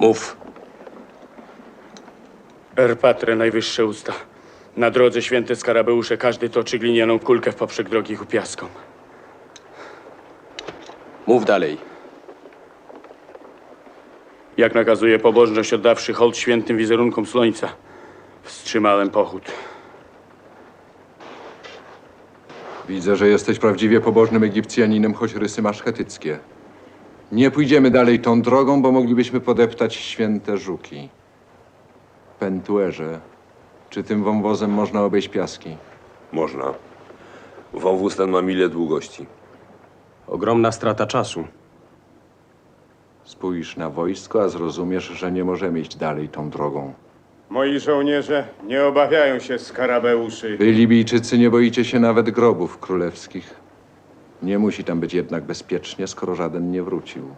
Mów. Erpatre, najwyższe usta. Na drodze święte skarabeusze każdy toczy glinianą kulkę w poprzek drogi ku piaskom. Mów dalej. Jak nakazuje pobożność, oddawszy hołd świętym wizerunkom słońca, wstrzymałem pochód. Widzę, że jesteś prawdziwie pobożnym Egipcjaninem, choć rysy masz chetyckie. Nie pójdziemy dalej tą drogą, bo moglibyśmy podeptać święte żuki. Pentuerze, czy tym wąwozem można obejść piaski? Można. Wąwóz ten ma milę długości. Ogromna strata czasu. Spójrz na wojsko, a zrozumiesz, że nie możemy iść dalej tą drogą. Moi żołnierze nie obawiają się skarabeuszy. Wy, Libijczycy, nie boicie się nawet grobów królewskich. Nie musi tam być jednak bezpiecznie, skoro żaden nie wrócił.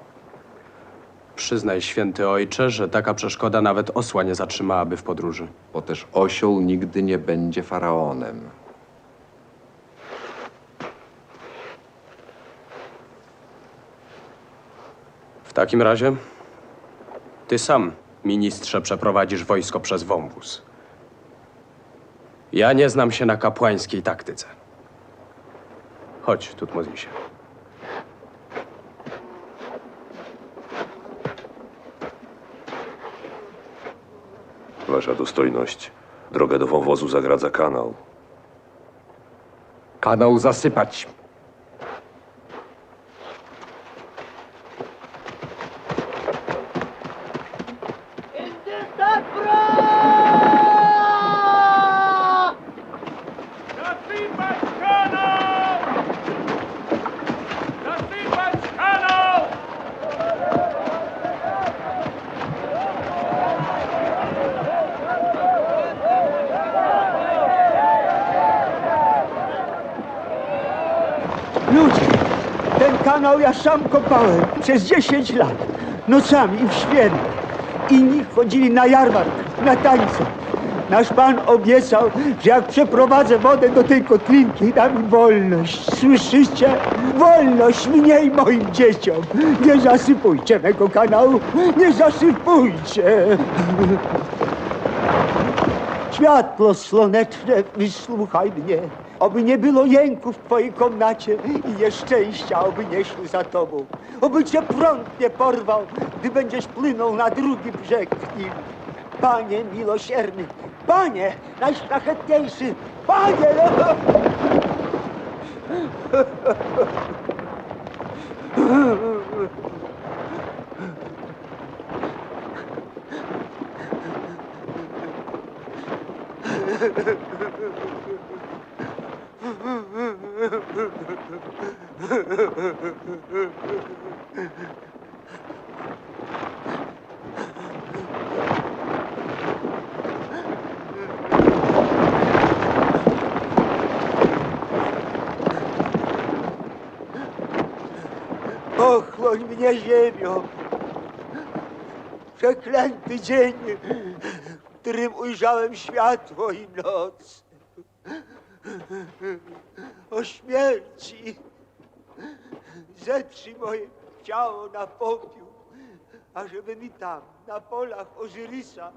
Przyznaj, święty ojcze, że taka przeszkoda nawet osła nie zatrzymałaby w podróży. Bo też osioł nigdy nie będzie faraonem. W takim razie ty sam, ministrze, przeprowadzisz wojsko przez wąwóz. Ja nie znam się na kapłańskiej taktyce. Chodź, Tutmozisie. Wasza dostojność, drogę do wąwozu zagradza kanał. Kanał zasypać. Zasypać kanał! Zasypać kanał! Ludzie, ten kanał ja sam kopałem przez 10 lat. Nocami i w święta. Inni chodzili na jarmark, na tańce. Nasz Pan obiecał, że jak przeprowadzę wodę do tej kotlinki, da mi wolność. Słyszycie? Wolność mnie i moim dzieciom. Nie zasypujcie mego kanału. Nie zasypujcie. Światło słoneczne, wysłuchaj mnie. Oby nie było jęku w twojej komnacie i nieszczęścia, oby nie szły za tobą. Oby cię prąd nie porwał, gdy będziesz płynął na drugi brzeg Nilu. Panie miłosierny, Panie najszlachetniejszy, Panie! Ochłoń mnie ziemią. Przeklęty dzień, w którym ujrzałem światło i noc. O śmierci. Zetrzyj moje ciało na popiół, ażeby mi tam, na polach Ozyrysa,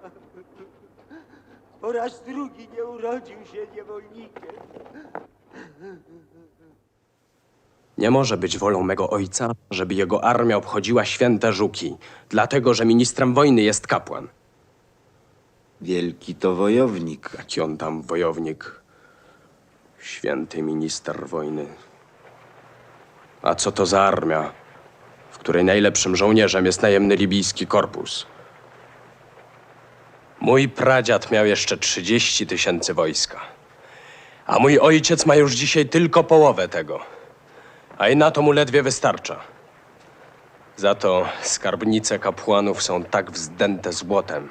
po raz drugi nie urodził się niewolnikiem. Nie może być wolą mego ojca, żeby jego armia obchodziła święte żuki, dlatego że ministrem wojny jest kapłan. Wielki to wojownik. Jaki on tam wojownik? Święty minister wojny. A co to za armia, w której najlepszym żołnierzem jest najemny libijski korpus? Mój pradziad miał jeszcze 30 000 wojska, a mój ojciec ma już dzisiaj tylko połowę tego. A i na to mu ledwie wystarcza. Za to skarbnice kapłanów są tak wzdęte złotem,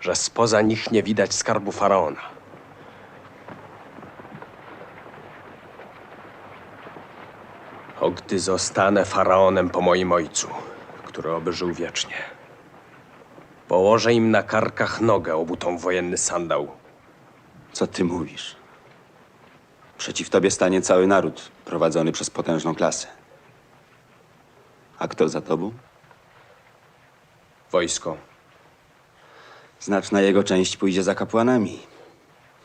że spoza nich nie widać skarbu faraona. O, gdy zostanę faraonem po moim ojcu, który oby żył wiecznie, położę im na karkach nogę obutą w wojenny sandał. Co ty mówisz? Przeciw tobie stanie cały naród prowadzony przez potężną klasę. A kto za tobą? Wojsko, Znaczna jego część pójdzie za kapłanami.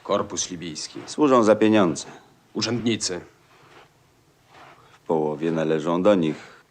Korpus libijski. Służą za pieniądze. Urzędnicy. W połowie należą do nich.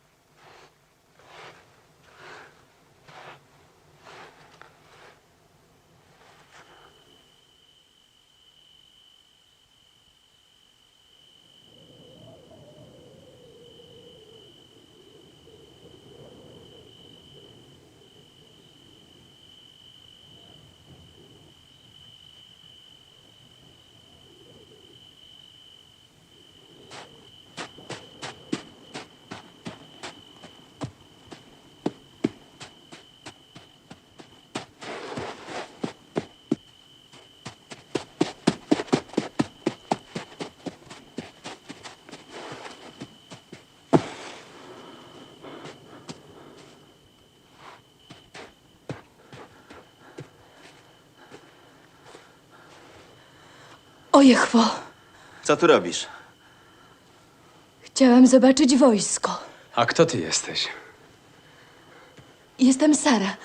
O Jehwo, Co tu robisz? chciałam zobaczyć wojsko. A kto ty jesteś? Jestem Sara,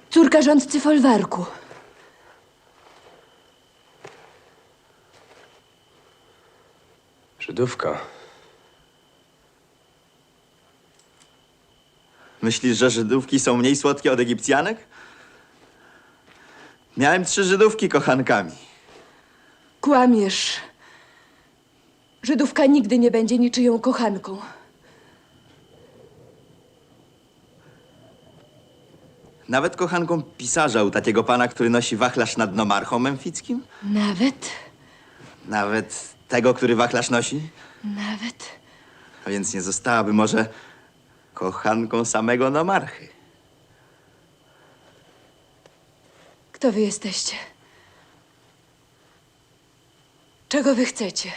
córka rządcy folwarku. Żydówka. Myślisz, że Żydówki są mniej słodkie od Egipcjanek? Miałem 3 Żydówki kochankami. Kłamiesz. Żydówka nigdy nie będzie niczyją kochanką. Nawet kochanką pisarza u takiego pana, który nosi wachlarz nad nomarchą memfickim? Nawet, Nawet tego, który wachlarz nosi? nawet. A więc nie zostałaby może kochanką samego nomarchy. Kto wy jesteście? Czego wy chcecie?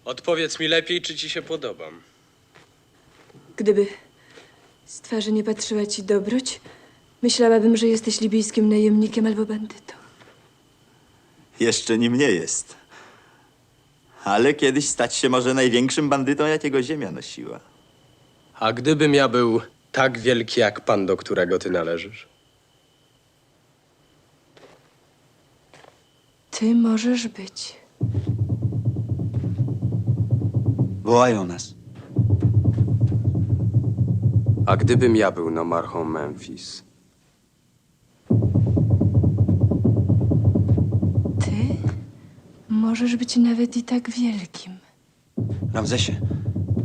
Odpowiedz mi lepiej, czy ci się podobam. Gdyby z twarzy nie patrzyła ci dobroć, myślałabym, że jesteś libijskim najemnikiem albo bandytą. Jeszcze nim nie jest. Ale kiedyś stać się może największym bandytą, jakiego ziemia nosiła. A gdybym ja był tak wielki jak pan, do którego ty należysz? Ty możesz być. Wołają nas. A gdybym ja był nomarchą Memfis? Ty możesz być nawet i tak wielkim. Ramzesie,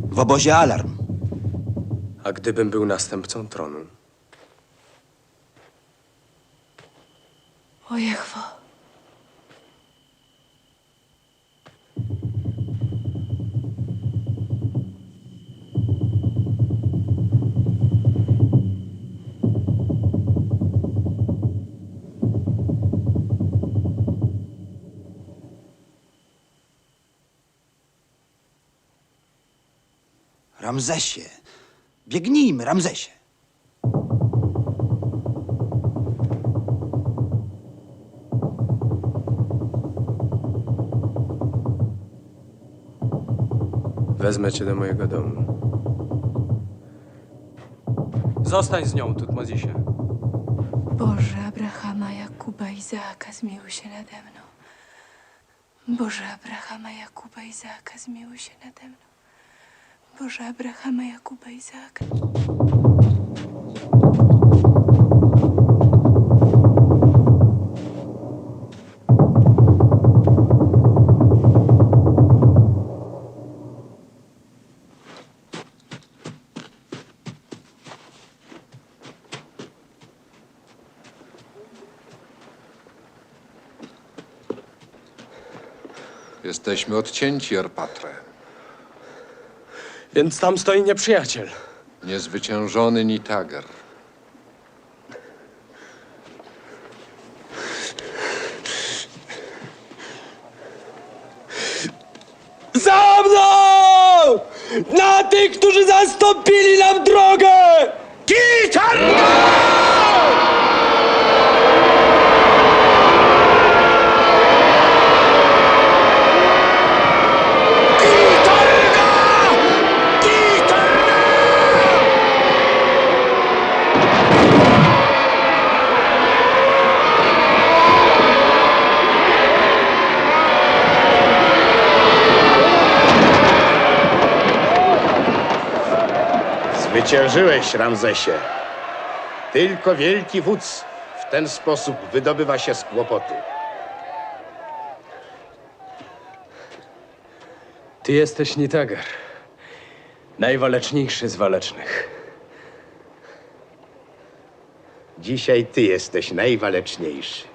w obozie alarm. A gdybym był następcą tronu? O Jehwo. Ramzesie, biegnijmy, Ramzesie. Wezmę cię do mojego domu. Zostań z nią, Tutmozisie. Boże Abrahama, Jakuba, Izaaka, zmiłuj się nade mną. Boże Abrahama, Jakuba, Izaaka, zmiłuj się nade mną. Boże Abrahama, Jakuba, Izaaka. Jesteśmy odcięci, Erpatre. Więc tam stoi nieprzyjaciel. Niezwyciężony Nitager. Za mną! Na tych, którzy zastąpili nam drogę! Zwyciężyłeś, Ramzesie. Tylko wielki wódz w ten sposób wydobywa się z kłopotu. Ty jesteś Nitager, najwaleczniejszy z walecznych. Dzisiaj ty jesteś najwaleczniejszy.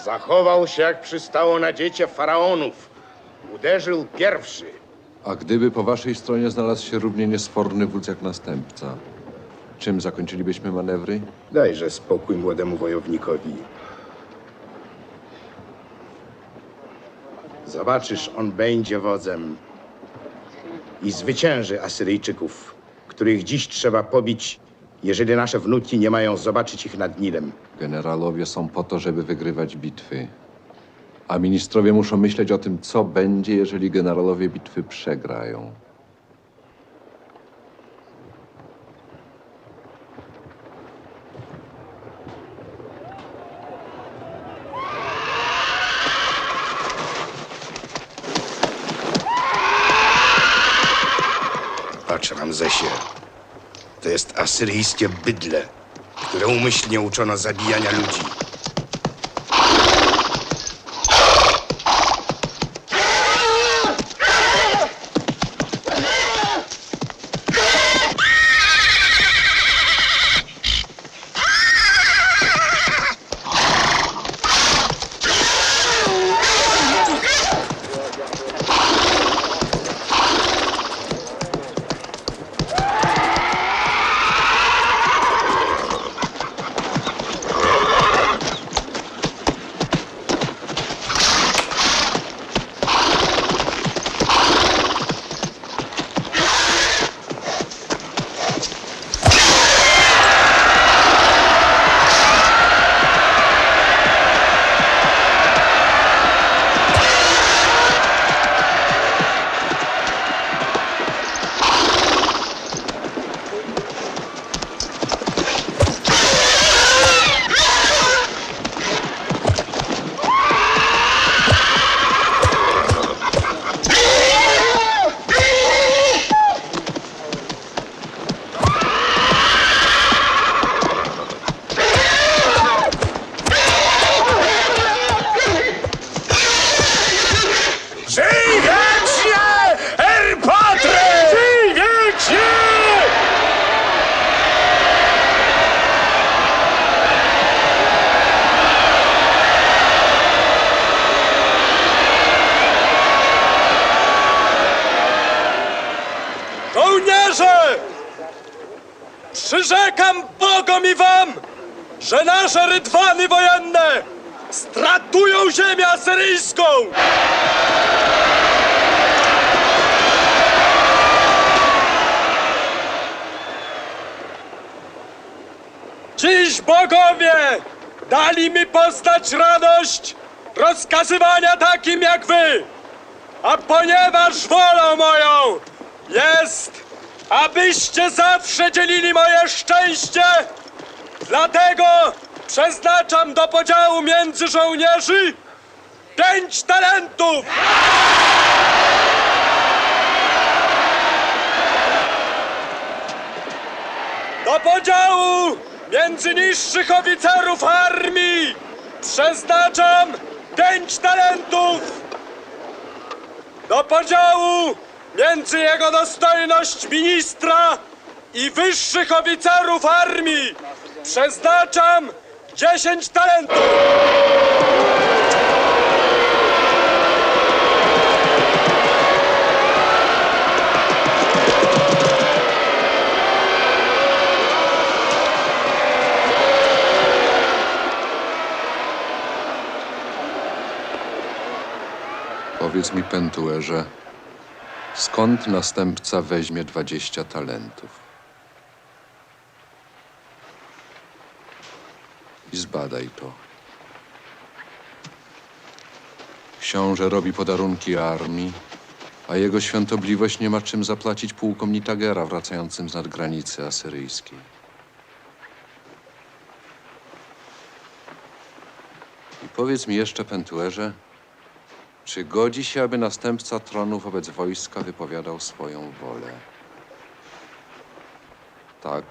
Zachował się, jak przystało na dziecię faraonów. Uderzył pierwszy. A gdyby po waszej stronie znalazł się równie niesporny wódz jak następca, czym zakończylibyśmy manewry? Dajże spokój młodemu wojownikowi. Zobaczysz, on będzie wodzem i zwycięży Asyryjczyków, których dziś trzeba pobić, jeżeli nasze wnuki nie mają zobaczyć ich nad Nilem. Generalowie są po to, żeby wygrywać bitwy. A ministrowie muszą myśleć o tym, co będzie, jeżeli generalowie bitwy przegrają. Patrz, Ramzesie, to jest asyryjskie bydlę, które umyślnie uczono zabijania ludzi. Przyrzekam Bogom i wam, że nasze rydwany wojenne stratują ziemię asyryjską! Dziś bogowie dali mi poznać radość rozkazywania takim jak wy, a ponieważ wolą moją jest, abyście zawsze dzielili moje szczęście, dlatego przeznaczam do podziału między żołnierzy 5 talentów! Do podziału między niższych oficerów armii przeznaczam 5 talentów! Do podziału między jego dostojność ministra i wyższych oficerów armii przeznaczam 10 talentów! Powiedz mi, Pentuerze, skąd następca weźmie 20 talentów? I zbadaj to. Książę robi podarunki armii, a jego świątobliwość nie ma czym zapłacić pułkom Nitagera wracającym z nadgranicy asyryjskiej. I powiedz mi jeszcze, Pentuerze, czy godzi się, aby następca tronu wobec wojska wypowiadał swoją wolę? Tak,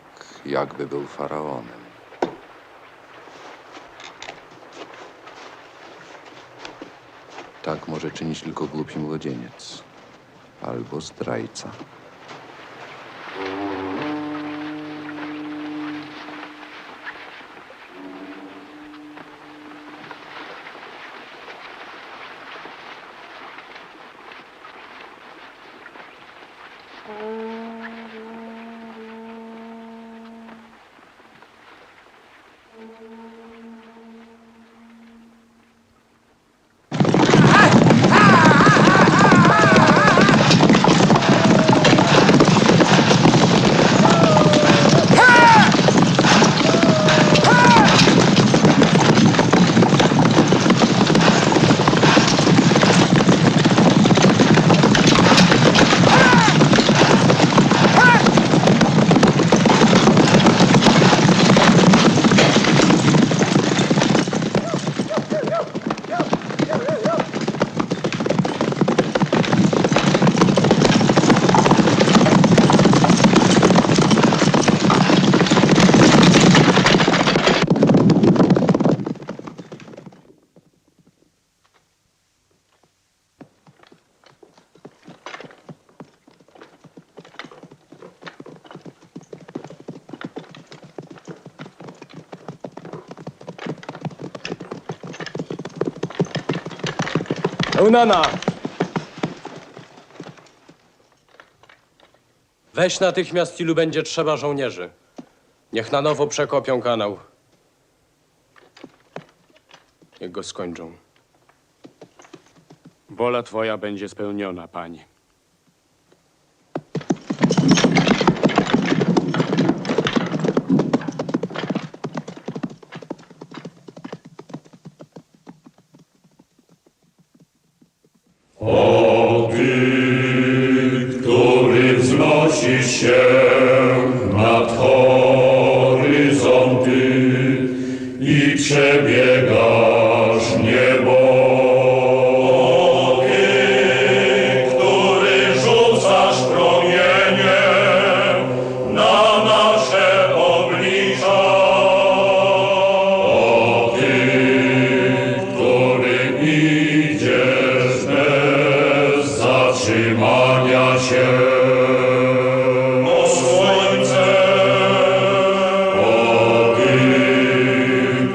jakby był faraonem. Tak może czynić tylko głupi młodzieniec albo zdrajca. Eunana! Weź natychmiast, ilu będzie trzeba żołnierzy. Niech na nowo przekopią kanał. Niech go skończą. Wola twoja będzie spełniona, panie. Który wznosisz się nad horyzonty i przebiegasz niebo. Ty, który rzucasz promieniem na nasze oblicza. O Ty, który idziesz bez zatrzymania się. O słońce, o Ty,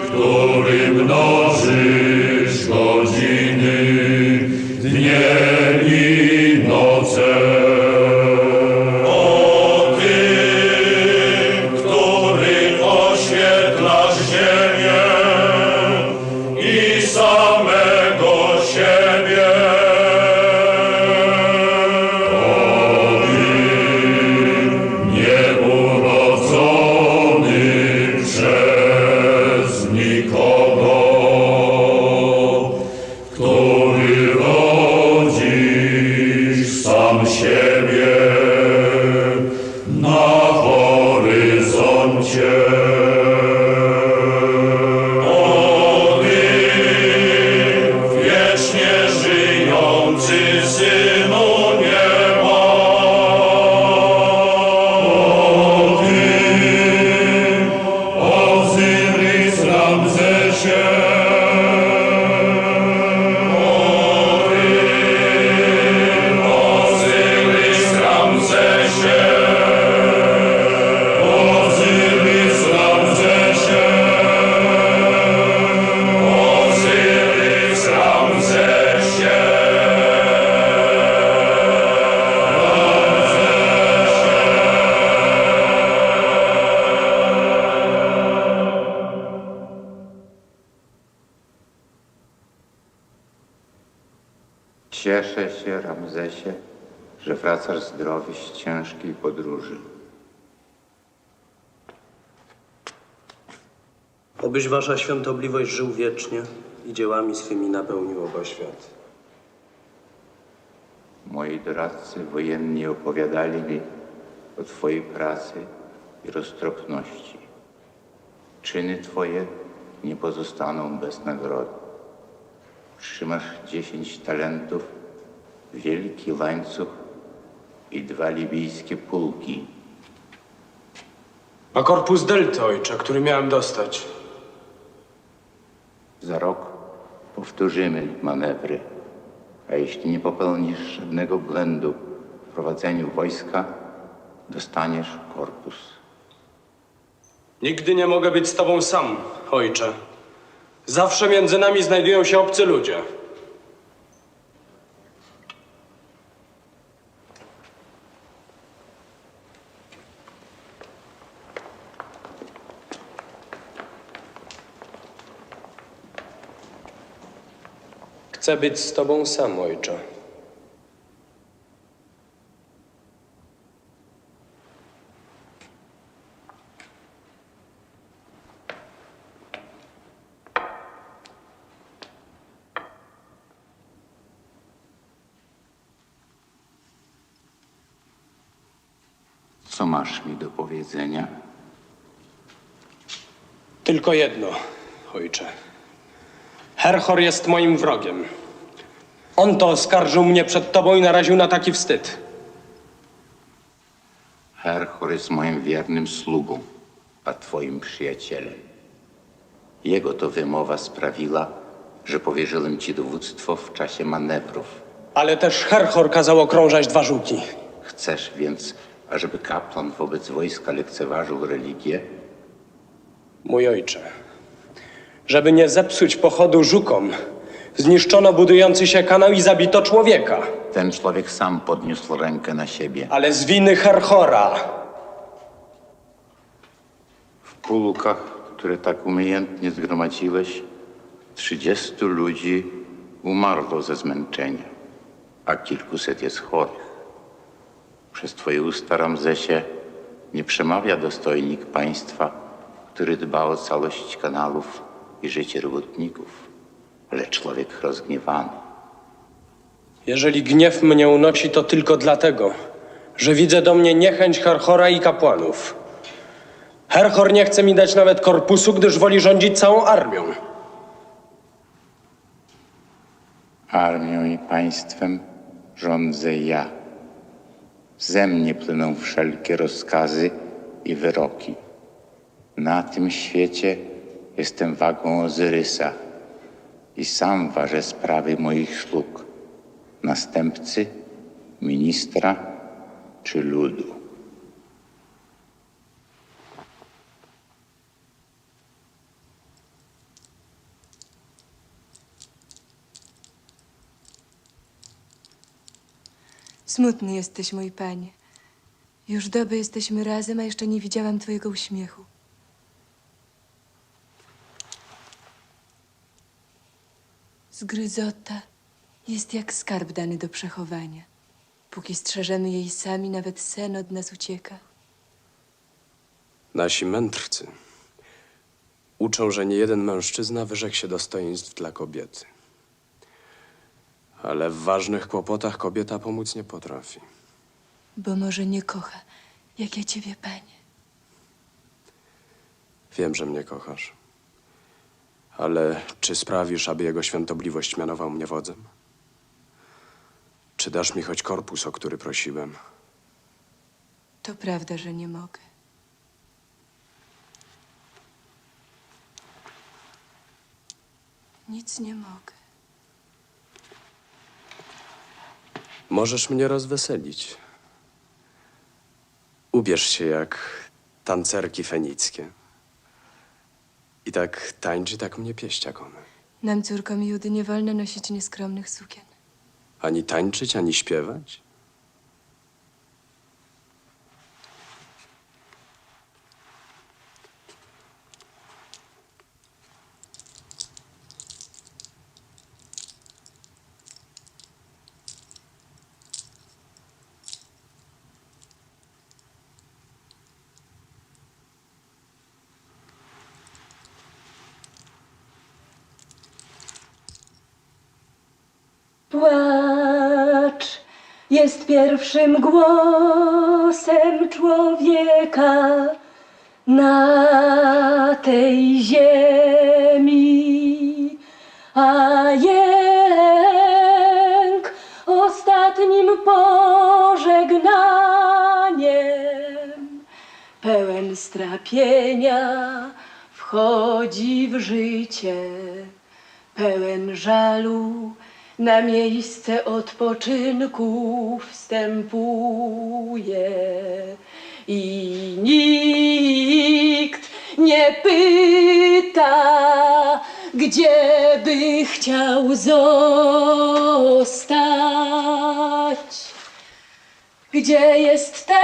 który mnożysz godziny, dnie i noce. O Ty, który oświetlasz ziemię i samego siebie. Nieurodzony przez nikogo, który rodzisz sam siebie na horyzoncie. O Ty, wiecznie żyjący Synu nieba. Ozyrys Ramzesie, Ozyrys Ramzesie, Ozyrys Ramzesie. Cieszę się, Ramzesie, że wracasz zdrowy z ciężkiej podróży. Obyś wasza świątobliwość żył wiecznie i dziełami swymi napełnił oba świat. Moi doradcy wojenni opowiadali mi o twojej pracy i roztropności. Czyny twoje nie pozostaną bez nagrody. Trzymasz 10 talentów, wielki łańcuch i 2 libijskie pułki. A korpus delty, ojcze, który miałem dostać. Za rok powtórzymy manewry, a jeśli nie popełnisz żadnego błędu w prowadzeniu wojska, dostaniesz korpus. Nigdy nie mogę być z tobą sam, ojcze. Zawsze między nami znajdują się obcy ludzie. Chcę być z tobą sam, ojcze. Co masz mi do powiedzenia? Tylko jedno, ojcze. Herhor jest moim wrogiem. On to oskarżył mnie przed tobą i naraził na taki wstyd. Herhor jest moim wiernym sługą, a twoim przyjacielem. Jego to wymowa sprawiła, że powierzyłem ci dowództwo w czasie manewrów. Ale też Herhor kazał okrążać 2 żuki. Chcesz więc, ażeby kapłan wobec wojska lekceważył religię? Mój ojcze, żeby nie zepsuć pochodu żukom, zniszczono budujący się kanał i zabito człowieka. Ten człowiek sam podniósł rękę na siebie. Ale z winy Herhora. W pułkach, które tak umiejętnie zgromadziłeś, 30 ludzi umarło ze zmęczenia, a kilkuset jest chorych. Przez twoje usta, Ramzesie, nie przemawia dostojnik państwa, który dba o całość kanałów i życie robotników, ale człowiek rozgniewany. Jeżeli gniew mnie unosi, to tylko dlatego, że widzę do mnie niechęć Herhora i kapłanów. Herhor nie chce mi dać nawet korpusu, gdyż woli rządzić całą armią. Armią i państwem rządzę ja. Ze mnie płyną wszelkie rozkazy i wyroki. Na tym świecie jestem wagą Ozyrysa i sam ważę sprawy moich sług, następcy, ministra czy ludu. Smutny jesteś, mój panie. Już doby jesteśmy razem, a jeszcze nie widziałam twojego uśmiechu. Zgryzota jest jak skarb dany do przechowania. Póki strzeżemy jej sami, nawet sen od nas ucieka. Nasi mędrcy uczą, że niejeden mężczyzna wyrzekł się dostojeństw dla kobiety. Ale w ważnych kłopotach kobieta pomóc nie potrafi. Bo może nie kocha, jak ja ciebie, panie. Wiem, że mnie kochasz. Ale czy sprawisz, aby jego świątobliwość mianował mnie wodzem? Czy dasz mi choć korpus, o który prosiłem? To prawda, że nie mogę. Nic nie mogę. Możesz mnie rozweselić. Ubierz się jak tancerki fenickie. I tak tańczy, tak mnie pieść jak one. Nam, córkom Judy, nie wolno nosić nieskromnych sukien. Ani tańczyć, ani śpiewać? Płacz jest pierwszym głosem człowieka na tej ziemi, a jęk ostatnim pożegnaniem, pełen strapienia wchodzi w życie, pełen żalu na miejsce odpoczynku wstępuje i nikt nie pyta, gdzie by chciał zostać. Gdzie jest ten,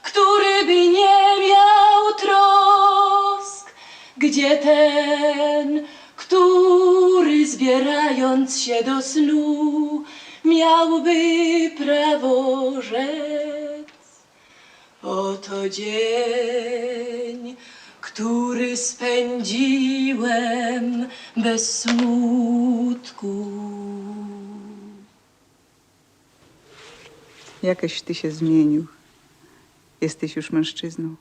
który by nie miał trosk? Gdzie ten, który zbierając się do snu miałby prawo rzec? Oto dzień, który spędziłem bez smutku. Jakeś ty się zmienił. Jesteś już mężczyzną.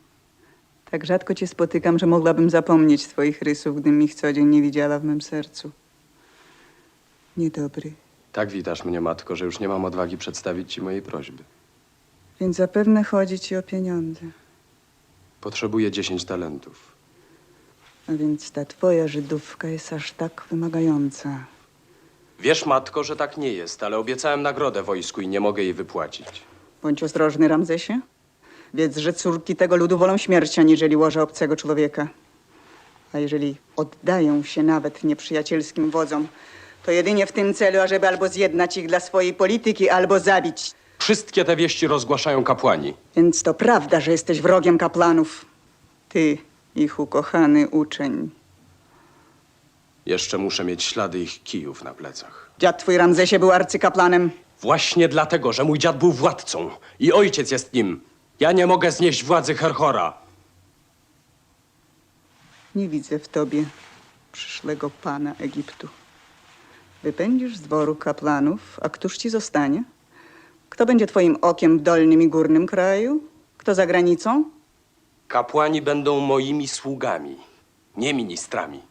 Tak rzadko cię spotykam, że mogłabym zapomnieć twoich rysów, gdym ich co dzień nie widziała w mym sercu. Niedobry. Tak witasz mnie, matko, że już nie mam odwagi przedstawić ci mojej prośby. Więc zapewne chodzi ci o pieniądze. Potrzebuję 10 talentów. A więc ta twoja Żydówka jest aż tak wymagająca. Wiesz, matko, że tak nie jest, ale obiecałem nagrodę wojsku i nie mogę jej wypłacić. Bądź ostrożny, Ramzesie. Wiedz, że córki tego ludu wolą śmierci, aniżeli łoża obcego człowieka. A jeżeli oddają się nawet nieprzyjacielskim wodzom, to jedynie w tym celu, ażeby albo zjednać ich dla swojej polityki, albo zabić. Wszystkie te wieści rozgłaszają kapłani. Więc to prawda, że jesteś wrogiem kaplanów. Ty, ich ukochany uczeń. Jeszcze muszę mieć ślady ich kijów na plecach. Dziad twój Ramzesie był arcykapłanem. Właśnie dlatego, że mój dziad był władcą i ojciec jest nim. Ja nie mogę znieść władzy Herhora. Nie widzę w tobie przyszłego pana Egiptu. Wypędzisz z dworu kaplanów, a któż ci zostanie? Kto będzie twoim okiem w dolnym i górnym kraju? Kto za granicą? Kapłani będą moimi sługami, nie ministrami.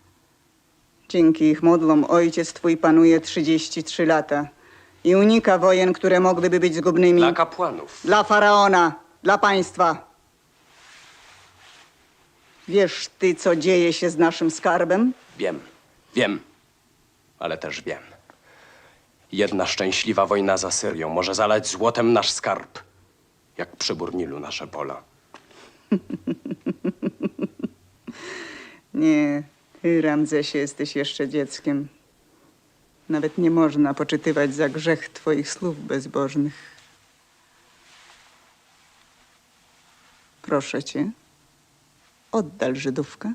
Dzięki ich modlom ojciec twój panuje 33 lata i unika wojen, które mogłyby być zgubnymi. Dla kapłanów. Dla faraona, dla państwa. Wiesz ty, co dzieje się z naszym skarbem? Wiem, ale też wiem. Jedna szczęśliwa wojna z Asyrią może zalać złotem nasz skarb, jak przybór Nilu nasze pola. Nie, ty, Ramzesie, jesteś jeszcze dzieckiem. Nawet nie można poczytywać za grzech twoich słów bezbożnych. Proszę cię, oddal Żydówkę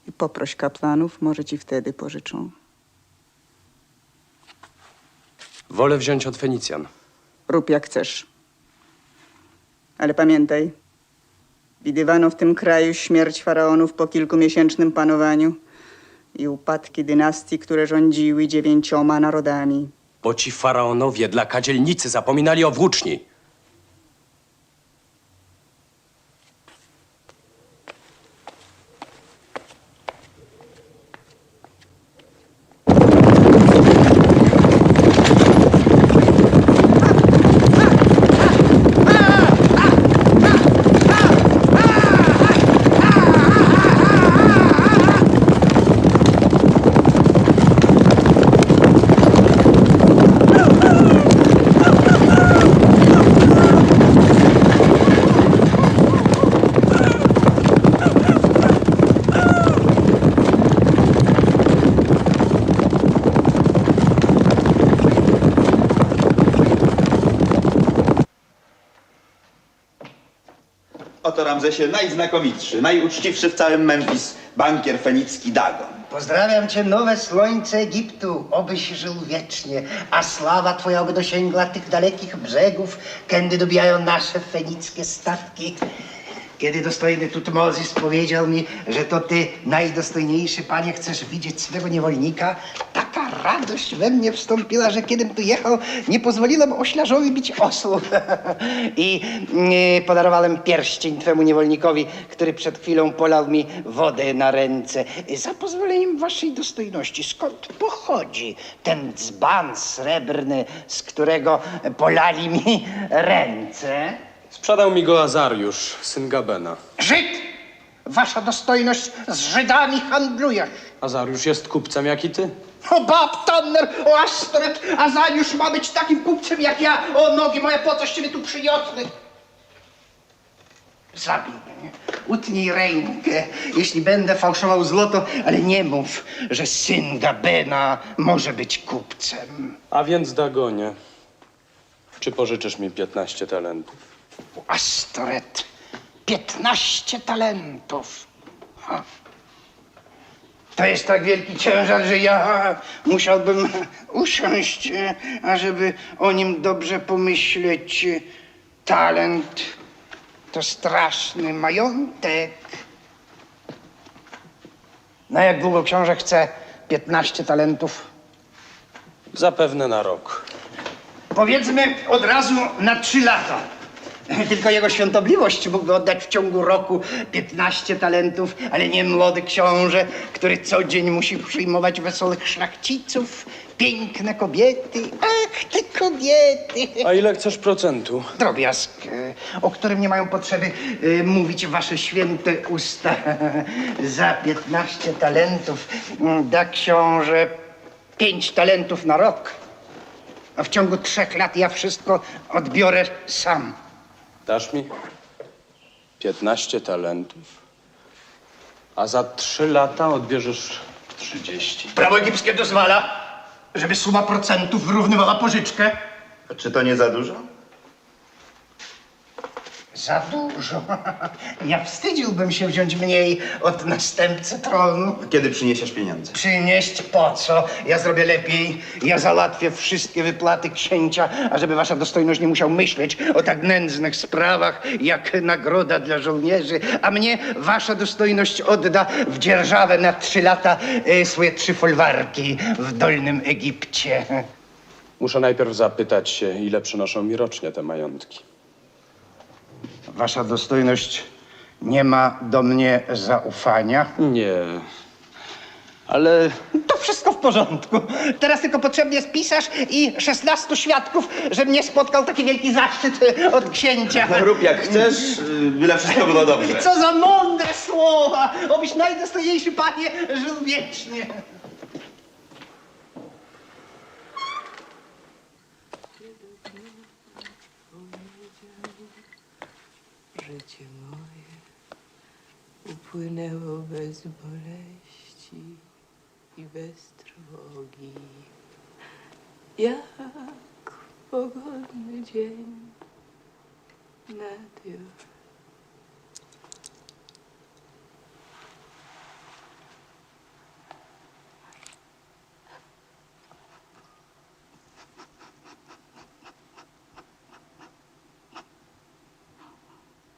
i poproś kapłanów, może ci wtedy pożyczą. Wolę wziąć od Fenicjan. Rób jak chcesz. Ale pamiętaj, widywano w tym kraju śmierć faraonów po kilkumiesięcznym panowaniu i upadki dynastii, które rządziły 9 narodami. Bo ci faraonowie dla kadzielnicy zapominali o włóczni. Oto, Ramzesie, najznakomitszy, najuczciwszy w całym Memphis bankier fenicki Dagon. Pozdrawiam cię, nowe słońce Egiptu, obyś żył wiecznie, a sława twoja oby dosięgła tych dalekich brzegów, kędy dobijają nasze fenickie statki. Kiedy dostojny Tutmozis powiedział mi, że to ty, najdostojniejszy panie, chcesz widzieć swego niewolnika, taka radość we mnie wstąpiła, że kiedym tu jechał, nie pozwoliłem oślarzowi bić osłów. I podarowałem pierścień twemu niewolnikowi, który przed chwilą polał mi wodę na ręce. Za pozwoleniem waszej dostojności, skąd pochodzi ten dzban srebrny, z którego polali mi ręce? Sprzedał mi go Azariusz, syn Gabena. Żyd! Wasza dostojność, z Żydami handlujesz. Azariusz jest kupcem jak i ty. O bab Tanner, o Astoret, Azariusz ma być takim kupcem jak ja. O nogi moje, po coś ciebie tu przyniosły? Zabij mnie, utnij rękę, jeśli będę fałszował złoto, ale nie mów, że syn Gabena może być kupcem. A więc, Dagonie, czy pożyczysz mi 15 talentów? Astoret, 15 talentów. Ha. To jest tak wielki ciężar, że ja musiałbym usiąść, ażeby o nim dobrze pomyśleć. Talent to straszny majątek. No jak długo książę chce 15 talentów? Zapewne na rok. Powiedzmy od razu na 3 lata. Tylko jego świątobliwość mógłby oddać w ciągu roku 15 talentów, ale nie młody książę, który co dzień musi przyjmować wesołych szlachciców, piękne kobiety. Ach, te kobiety! A ile chcesz procentu? Drobiazg, o którym nie mają potrzeby mówić wasze święte usta. Za 15 talentów da książę 5 talentów na rok. A w ciągu 3 lat ja wszystko odbiorę sam. Dasz mi 15 talentów, a za 3 lata odbierzesz 30. Prawo egipskie dozwala, żeby suma procentów wyrównywała pożyczkę. A czy to nie za dużo? Za dużo. Ja wstydziłbym się wziąć mniej od następcy tronu. Kiedy przyniesiesz pieniądze? Przynieść po co? Ja zrobię lepiej. Ja załatwię wszystkie wypłaty księcia, ażeby wasza dostojność nie musiał myśleć o tak nędznych sprawach, jak nagroda dla żołnierzy. A mnie wasza dostojność odda w dzierżawę na 3 lata swoje 3 folwarki w Dolnym Egipcie. Muszę najpierw zapytać się, ile przynoszą mi rocznie te majątki. Wasza dostojność nie ma do mnie zaufania? Nie, ale To wszystko w porządku. Teraz tylko potrzebny jest pisarz i 16 świadków, żebym nie spotkał taki wielki zaszczyt od księcia. Rób jak chcesz, byle wszystko było dobrze. Co za mądre słowa! Obyś najdostojniejszy panie żył wiecznie. Życie moje upłynęło bez boleści i bez trwogi, jak pogodny dzień nad już.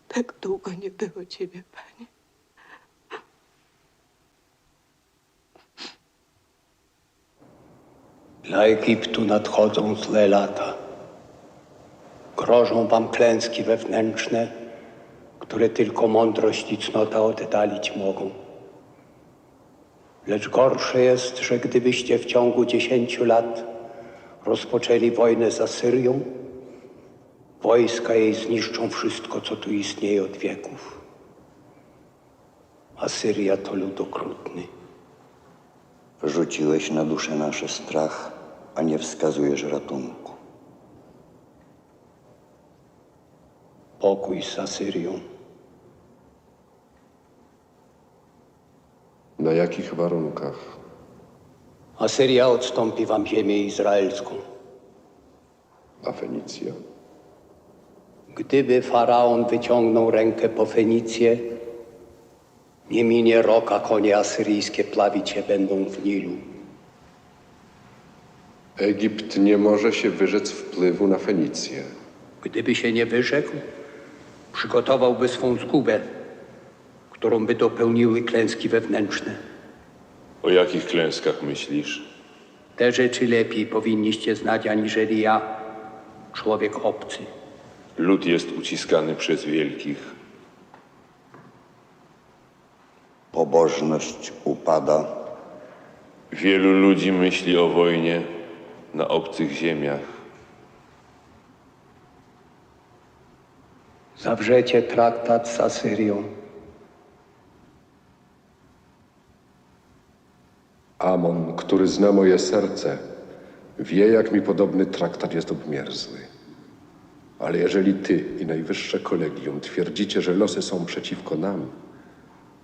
Tak długo nie było ciebie, panie. Dla Egiptu nadchodzą złe lata. Grożą wam klęski wewnętrzne, które tylko mądrość i cnota oddalić mogą. Lecz gorsze jest, że gdybyście w ciągu 10 lat rozpoczęli wojnę z Asyrią, wojska jej zniszczą wszystko, co tu istnieje od wieków. Asyria to lud okrutny. Rzuciłeś na dusze nasze strach, a nie wskazujesz ratunku. Pokój z Asyrią. Na jakich warunkach? Asyria odstąpi wam ziemię izraelską. A Fenicja? Gdyby faraon wyciągnął rękę po Fenicję, nie minie rok, a konie asyryjskie plawić się będą w Nilu. Egipt nie może się wyrzec wpływu na Fenicję. Gdyby się nie wyrzekł, przygotowałby swą zgubę, którą by dopełniły klęski wewnętrzne. O jakich klęskach myślisz? Te rzeczy lepiej powinniście znać aniżeli ja, człowiek obcy. Lud jest uciskany przez wielkich. Pobożność upada. Wielu ludzi myśli o wojnie na obcych ziemiach. Zawrzecie traktat z Asyrią. Amon, który zna moje serce, wie, jak mi podobny traktat jest obmierzły. Ale jeżeli ty i najwyższe kolegium twierdzicie, że losy są przeciwko nam,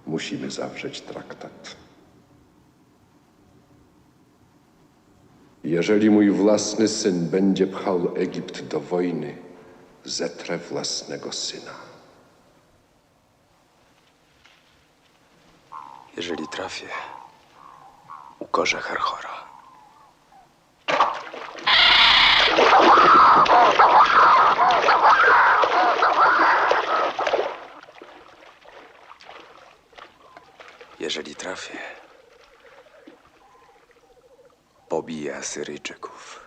musimy zawrzeć traktat. Jeżeli mój własny syn będzie pchał Egipt do wojny, zetrę własnego syna. Jeżeli trafię, ukorzę Herhora. Jeżeli trafię, pobiję Asyryjczyków.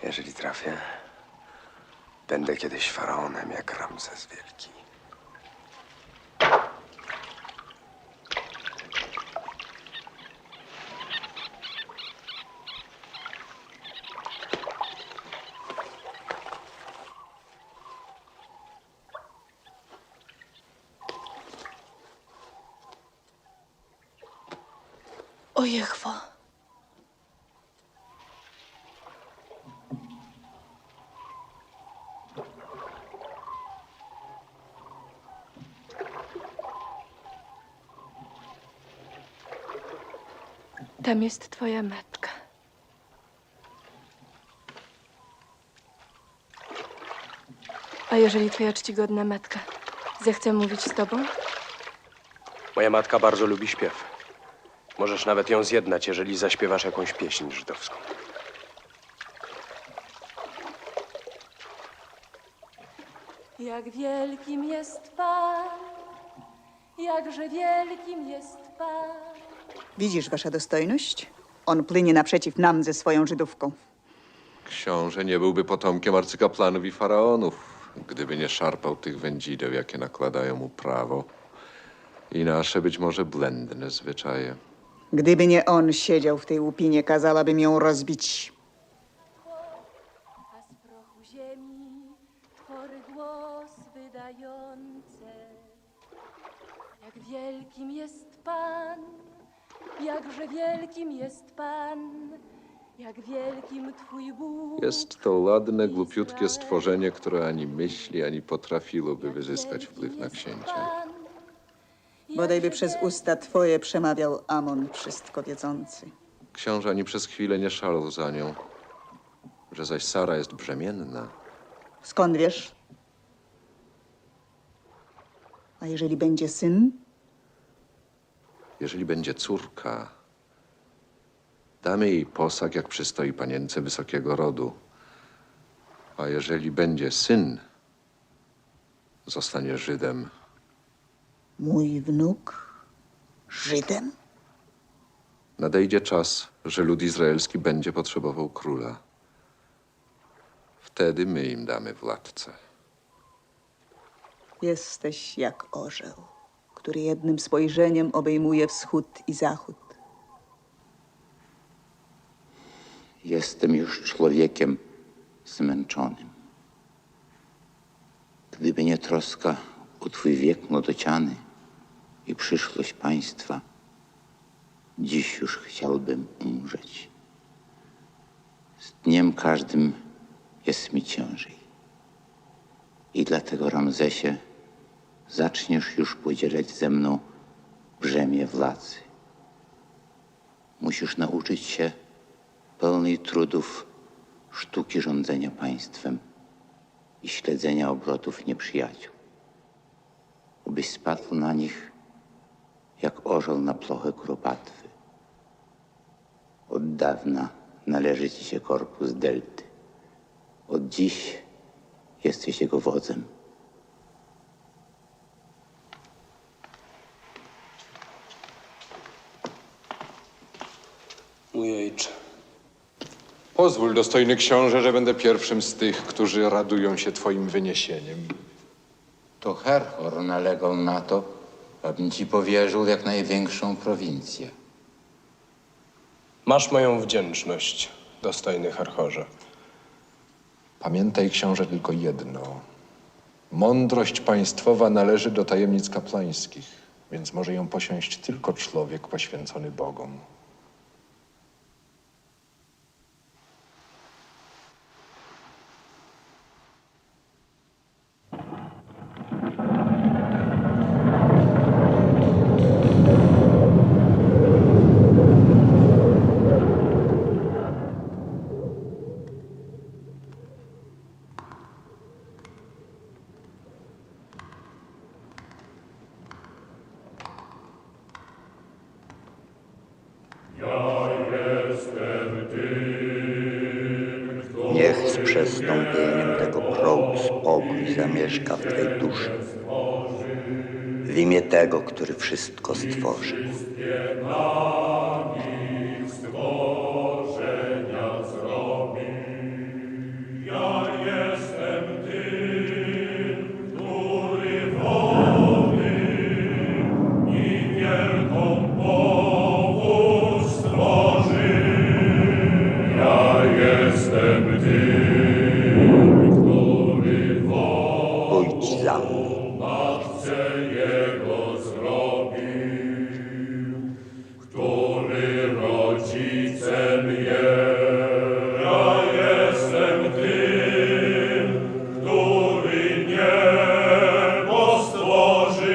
Jeżeli trafię, będę kiedyś faraonem jak Ramzes Wielki. O Jehwo, tam jest twoja matka. A jeżeli twoja czcigodna matka zechce mówić z tobą? Moja matka bardzo lubi śpiew. Możesz nawet ją zjednać, jeżeli zaśpiewasz jakąś pieśń żydowską. Jak wielkim jest Pan, jakże wielkim jest Pan. Widzisz, wasza dostojność? On płynie naprzeciw nam ze swoją Żydówką. Książę nie byłby potomkiem arcykaplanów i faraonów, gdyby nie szarpał tych wędzideł, jakie nakładają mu prawo i nasze być może błędne zwyczaje. Gdyby nie on siedział w tej łupinie, kazałabym ją rozbić. A z prochu ziemi twory głos wydające. Jak wielkim jest Pan, jakże wielkim jest Pan, jak wielkim Twój Bóg. Jest to ładne, głupiutkie stworzenie, które ani myśli, ani potrafiłoby wyzyskać wpływ na księcia. Bodajby przez usta twoje przemawiał Amon, wszystko wiedzący. Książę ani przez chwilę nie szalał za nią, że zaś Sara jest brzemienna. Skąd wiesz? A jeżeli będzie syn? Jeżeli będzie córka, damy jej posag, jak przystoi panience wysokiego rodu. A jeżeli będzie syn, zostanie Żydem. Mój wnuk Żydem? Nadejdzie czas, że lud izraelski będzie potrzebował króla. Wtedy my im damy władcę. Jesteś jak orzeł, który jednym spojrzeniem obejmuje wschód i zachód. Jestem już człowiekiem zmęczonym. Gdyby nie troska o Twój wiek młodociany i przyszłość państwa, dziś już chciałbym umrzeć. Z dniem każdym jest mi ciężej. I dlatego, Ramzesie, zaczniesz już podzielać ze mną brzemię władzy. Musisz nauczyć się pełnej trudów sztuki rządzenia państwem i śledzenia obrotów nieprzyjaciół. Obyś spadł na nich jak orzeł na plochę kuropatwy Od dawna należy ci się korpus Delty. Od dziś jesteś jego wodzem. Mój ojcze. Pozwól, dostojny książę, że będę pierwszym z tych, którzy radują się twoim wyniesieniem. To Herhor nalegał na to, abym ci powierzył jak największą prowincję. Masz moją wdzięczność, dostojny Herhorze. Pamiętaj, książę, tylko jedno. Mądrość państwowa należy do tajemnic kapłańskich, więc może ją posiąść tylko człowiek poświęcony Bogom. Niech z przestąpieniem tego progu spokój zamieszka w Twej duszy. W imię tego, który wszystko stworzył. Pójdź za mną. Który rodzicem jest. Ja jestem tym, który niebo stworzył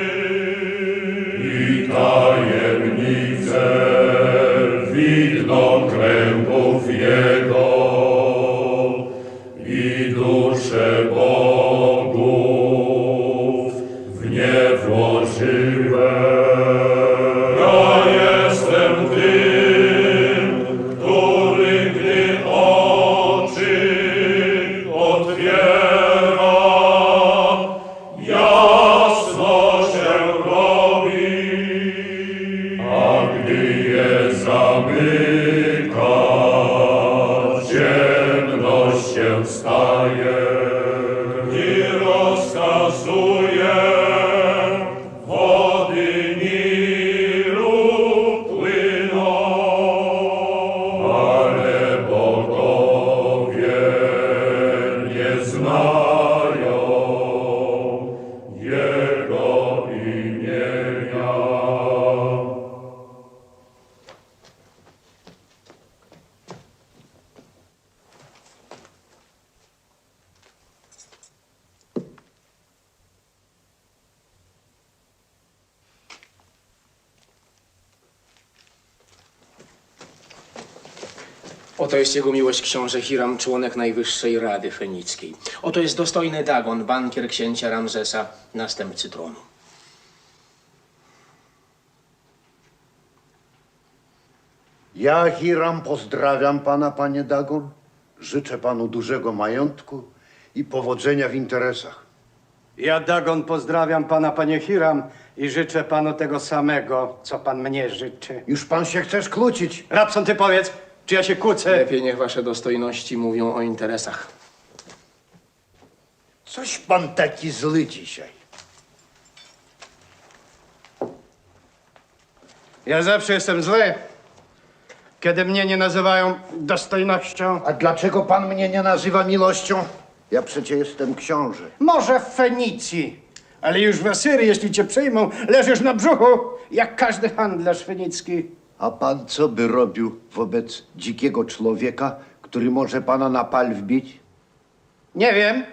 i tajemnice widno kręgów jego i dusze bogów w nie włożyłem. Ja jestem tym, który gdy oczy otwiera, jasno się robi, a gdy je zamyka, ciemność się staje. Gdy rozkazuje wody Nilu płyną, ale bogowie nie znają Jego imienia. Oto jest jego miłość książę Hiram, członek Najwyższej Rady Fenickiej. Oto jest dostojny Dagon, bankier księcia Ramzesa, następcy tronu. Ja, Hiram, pozdrawiam pana, panie Dagon. Życzę panu dużego majątku i powodzenia w interesach. Ja, Dagon, pozdrawiam pana, panie Hiram, i życzę panu tego samego, co pan mnie życzy. Już pan się chcesz kłócić? Rabson, ty powiedz, czy ja się kłócę? Lepiej niech wasze dostojności mówią o interesach. Coś pan taki zły dzisiaj. Ja zawsze jestem zły, kiedy mnie nie nazywają dostojnością. A dlaczego pan mnie nie nazywa miłością? Ja przecież jestem książę. Może w Fenicji, ale już w Asyrii, jeśli cię przyjmą, leżysz na brzuchu, jak każdy handlarz fenicki. A pan co by robił wobec dzikiego człowieka, który może pana na pal wbić? Nie wiem,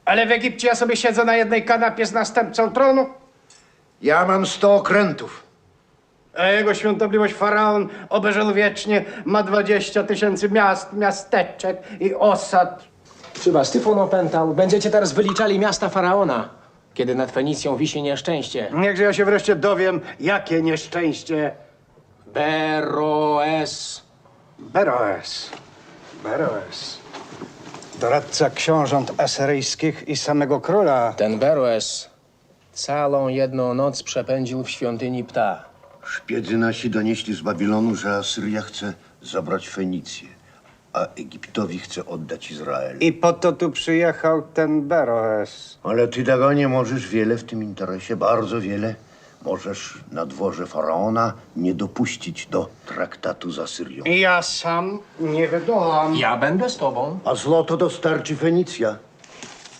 ale w Egipcie ja sobie siedzę na jednej kanapie z następcą tronu. Ja mam 100 okrętów. A jego świątobliwość faraon obeżał wiecznie, ma 20 000 miast, miasteczek i osad. Czy was tyfon opętał? Będziecie teraz wyliczali miasta faraona, kiedy nad Fenicją wisi nieszczęście. Niechże ja się wreszcie dowiem, jakie nieszczęście. Beroes. Beroes. Doradca książąt asyryjskich i samego króla. Ten Beroes całą jedną noc przepędził w świątyni Ptah. Szpiedzy nasi donieśli z Babilonu, że Asyria chce zabrać Fenicję, a Egiptowi chce oddać Izrael. I po to tu przyjechał ten Beroes. Ale ty tego nie możesz wiele w tym interesie, bardzo wiele. Możesz na dworze faraona nie dopuścić do traktatu z Asyrią. Ja sam nie wydołam. Ja będę z tobą. A złoto dostarczy Fenicja.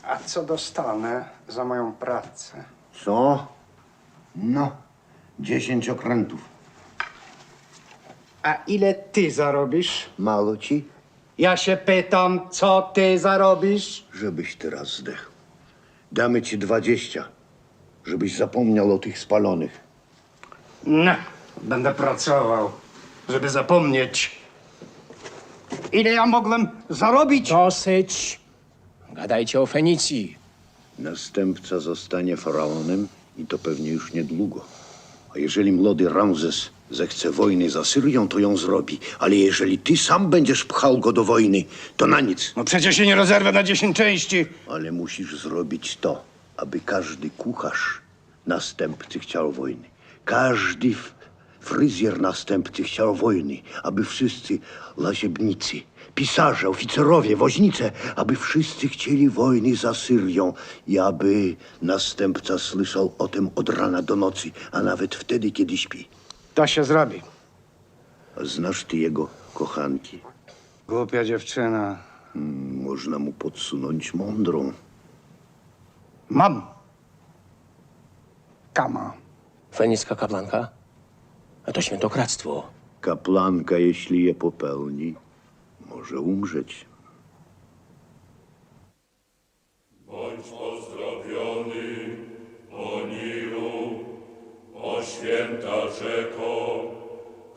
A co dostanę za moją pracę? Co? No, 10 okrętów. A ile ty zarobisz? Mało ci? Ja się pytam, co ty zarobisz? Żebyś teraz zdechł. Damy ci 20, żebyś zapomniał o tych spalonych. No, będę pracował, żeby zapomnieć. Ile ja mogłem zarobić? Dosyć. Gadajcie o Fenicji. Następca zostanie faraonem i to pewnie już niedługo. A jeżeli młody Ramzes zechce wojny z Asyrią, to ją zrobi. Ale jeżeli ty sam będziesz pchał go do wojny, to na nic. No przecież się nie rozerwę na 10 części. Ale musisz zrobić to, aby każdy kucharz następcy chciał wojny. Każdy fryzjer następcy chciał wojny. Aby wszyscy laziebnicy, pisarze, oficerowie, woźnice, aby wszyscy chcieli wojny z Asyrią i aby następca słyszał o tym od rana do nocy, a nawet wtedy, kiedy śpi. To się zrobi. A znasz ty jego kochanki? Głupia dziewczyna. Można mu podsunąć mądrą. Mam. Kama. Fenicka kaplanka? A to świętokradztwo. Kaplanka, jeśli je popełni, może umrzeć. Bądź pozdrowiony, o Nilu, o święta rzeko,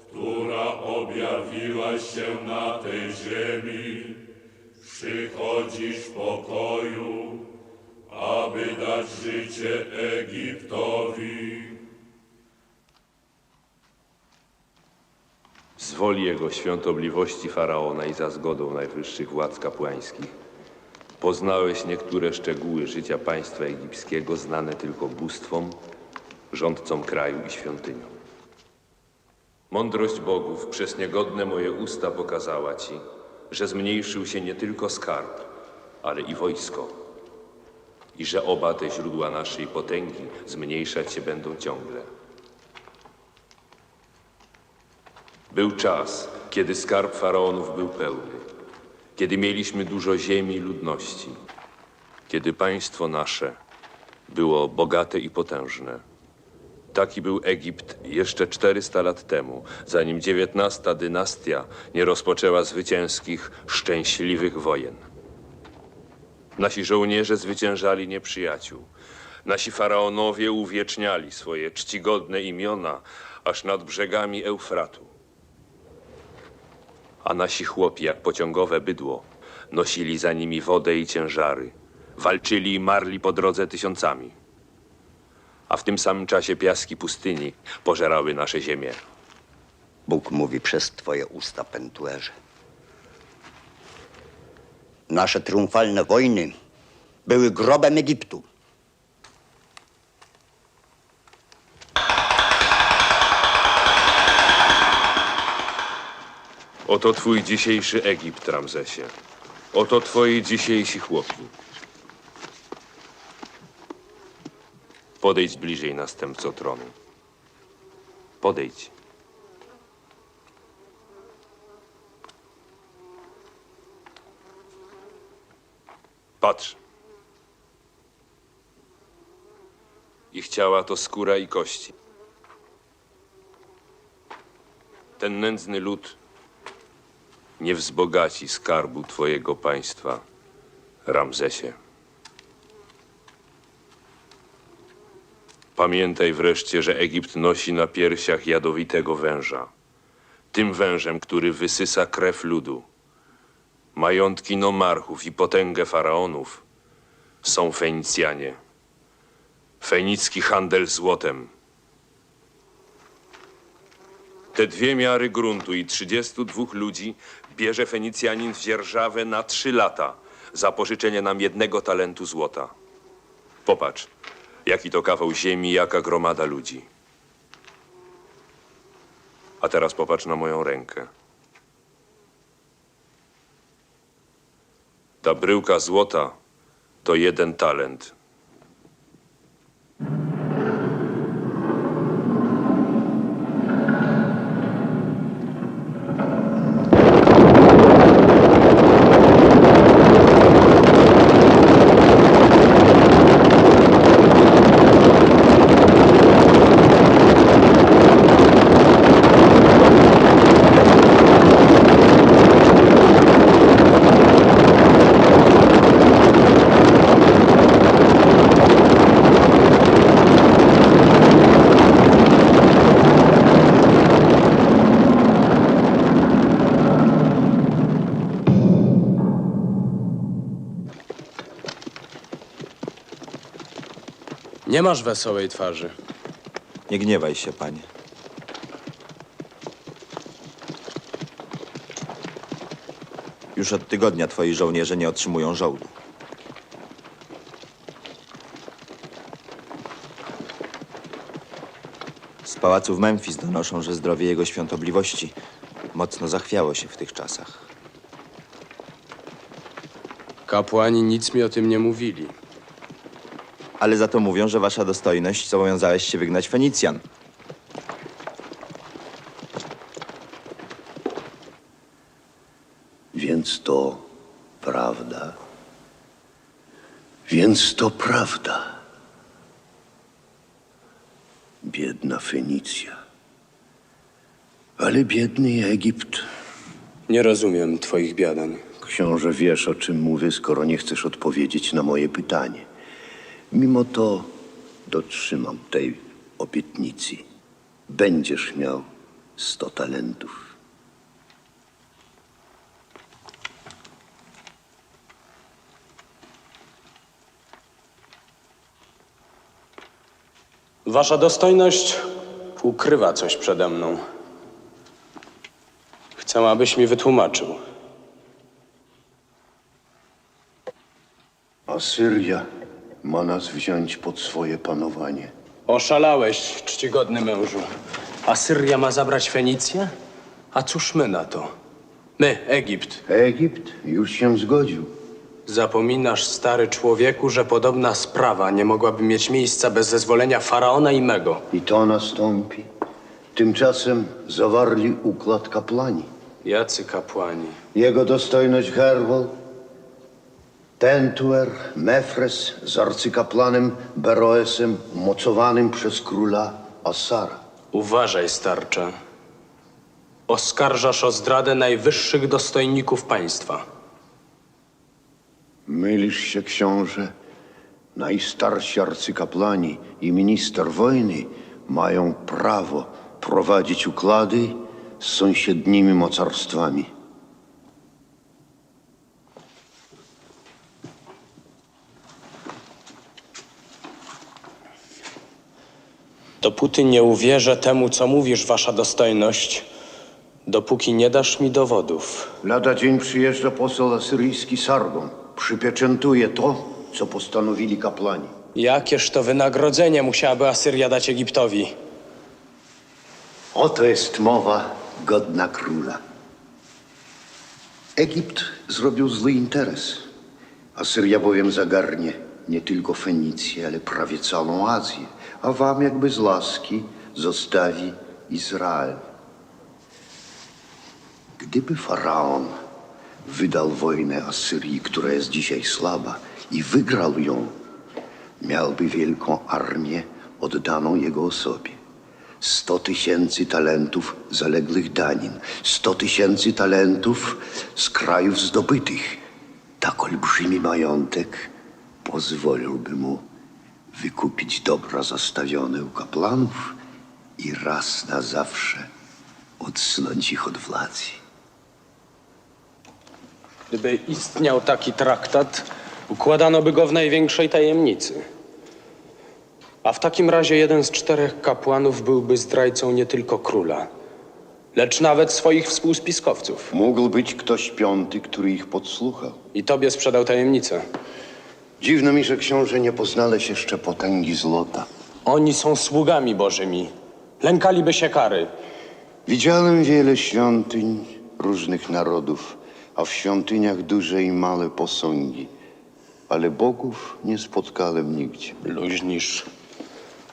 która objawiłaś się na tej ziemi. Przychodzisz w pokoju, aby dać życie Egiptowi. Z woli jego świątobliwości faraona i za zgodą najwyższych władz kapłańskich poznałeś niektóre szczegóły życia państwa egipskiego znane tylko bóstwom, rządcom kraju i świątyniom. Mądrość bogów przez niegodne moje usta pokazała ci, że zmniejszył się nie tylko skarb, ale i wojsko. I że oba te źródła naszej potęgi zmniejszać się będą ciągle. Był czas, kiedy skarb faraonów był pełny, kiedy mieliśmy dużo ziemi i ludności, kiedy państwo nasze było bogate i potężne. Taki był Egipt jeszcze 400 lat temu, zanim XIX dynastia nie rozpoczęła zwycięskich, szczęśliwych wojen. Nasi żołnierze zwyciężali nieprzyjaciół. Nasi faraonowie uwieczniali swoje czcigodne imiona aż nad brzegami Eufratu. A nasi chłopi, jak pociągowe bydło, nosili za nimi wodę i ciężary. Walczyli i marli po drodze tysiącami. A w tym samym czasie piaski pustyni pożerały nasze ziemię. Bóg mówi przez twoje usta, Pentuerze. Nasze triumfalne wojny były grobem Egiptu. Oto twój dzisiejszy Egipt, Ramzesie. Oto twoi dzisiejsi chłopi. Podejdź bliżej, następco tronu. Podejdź. Patrz. Ich ciała to skóra i kości. Ten nędzny lud nie wzbogaci skarbu twojego państwa, Ramzesie. Pamiętaj wreszcie, że Egipt nosi na piersiach jadowitego węża. Tym wężem, który wysysa krew ludu. Majątki nomarchów i potęgę faraonów są Fenicjanie. Fenicki handel złotem. Te 2 miary gruntu i 32 ludzi bierze Fenicjanin w dzierżawę na 3 lata za pożyczenie nam 1 talentu złota. Popatrz, jaki to kawał ziemi, jaka gromada ludzi. A teraz popatrz na moją rękę. Ta bryłka złota to 1 talent. Nie masz wesołej twarzy. Nie gniewaj się, panie. Już od tygodnia twoi żołnierze nie otrzymują żołdu. Z pałacu w Memfis donoszą, że zdrowie jego świątobliwości mocno zachwiało się w tych czasach. Kapłani nic mi o tym nie mówili. Ale za to mówią, że wasza dostojność zobowiązałeś się wygnać Fenicjan. Więc to prawda. Więc to prawda. Biedna Fenicja. Ale biedny Egipt. Nie rozumiem twoich biadań. Książę, wiesz, o czym mówię, skoro nie chcesz odpowiedzieć na moje pytanie. Mimo to dotrzymam tej obietnicy. Będziesz miał 100 talentów. Wasza dostojność ukrywa coś przede mną. Chcę, abyś mi wytłumaczył. Asyria ma nas wziąć pod swoje panowanie. Oszalałeś, czcigodny mężu. Asyria ma zabrać Fenicję? A cóż my na to? My, Egipt. Egipt już się zgodził. Zapominasz, stary człowieku, że podobna sprawa nie mogłaby mieć miejsca bez zezwolenia faraona i mego. I to nastąpi. Tymczasem zawarli układ kapłani. Jacy kapłani? Jego dostojność Herhor, Pentuer, Mefres z arcykapłanem Beroesem umocowanym przez króla Assara. Uważaj, starcze. Oskarżasz o zdradę najwyższych dostojników państwa. Mylisz się, książę. Najstarsi arcykapłani i minister wojny mają prawo prowadzić układy z sąsiednimi mocarstwami. Dopóty nie uwierzę temu, co mówisz, wasza dostojność, dopóki nie dasz mi dowodów. Lada dzień przyjeżdża poseł asyryjski Sargon. Przypieczętuje to, co postanowili kapłani. Jakież to wynagrodzenie musiałaby Asyria dać Egiptowi? Oto jest mowa godna króla. Egipt zrobił zły interes. Asyria bowiem zagarnie nie tylko Fenicję, ale prawie całą Azję, a wam jakby z laski zostawi Izrael. Gdyby faraon wydał wojnę Asyrii, która jest dzisiaj słaba, i wygrał ją, miałby wielką armię oddaną jego osobie. 100 000 talentów zaległych danin, 100 000 talentów z krajów zdobytych. Tak olbrzymi majątek pozwoliłby mu wykupić dobra zastawione u kapłanów i raz na zawsze odsunąć ich od władzy. Gdyby istniał taki traktat, układano by go w największej tajemnicy. A w takim razie jeden z 4 kapłanów byłby zdrajcą nie tylko króla, lecz nawet swoich współspiskowców. Mógł być ktoś piąty, który ich podsłuchał. I tobie sprzedał tajemnicę. Dziwno mi, że książę nie poznałeś jeszcze potęgi złota. Oni są sługami bożymi. Lękaliby się kary. Widziałem wiele świątyń różnych narodów, a w świątyniach duże i małe posągi. Ale bogów nie spotkałem nigdzie. Luźnisz.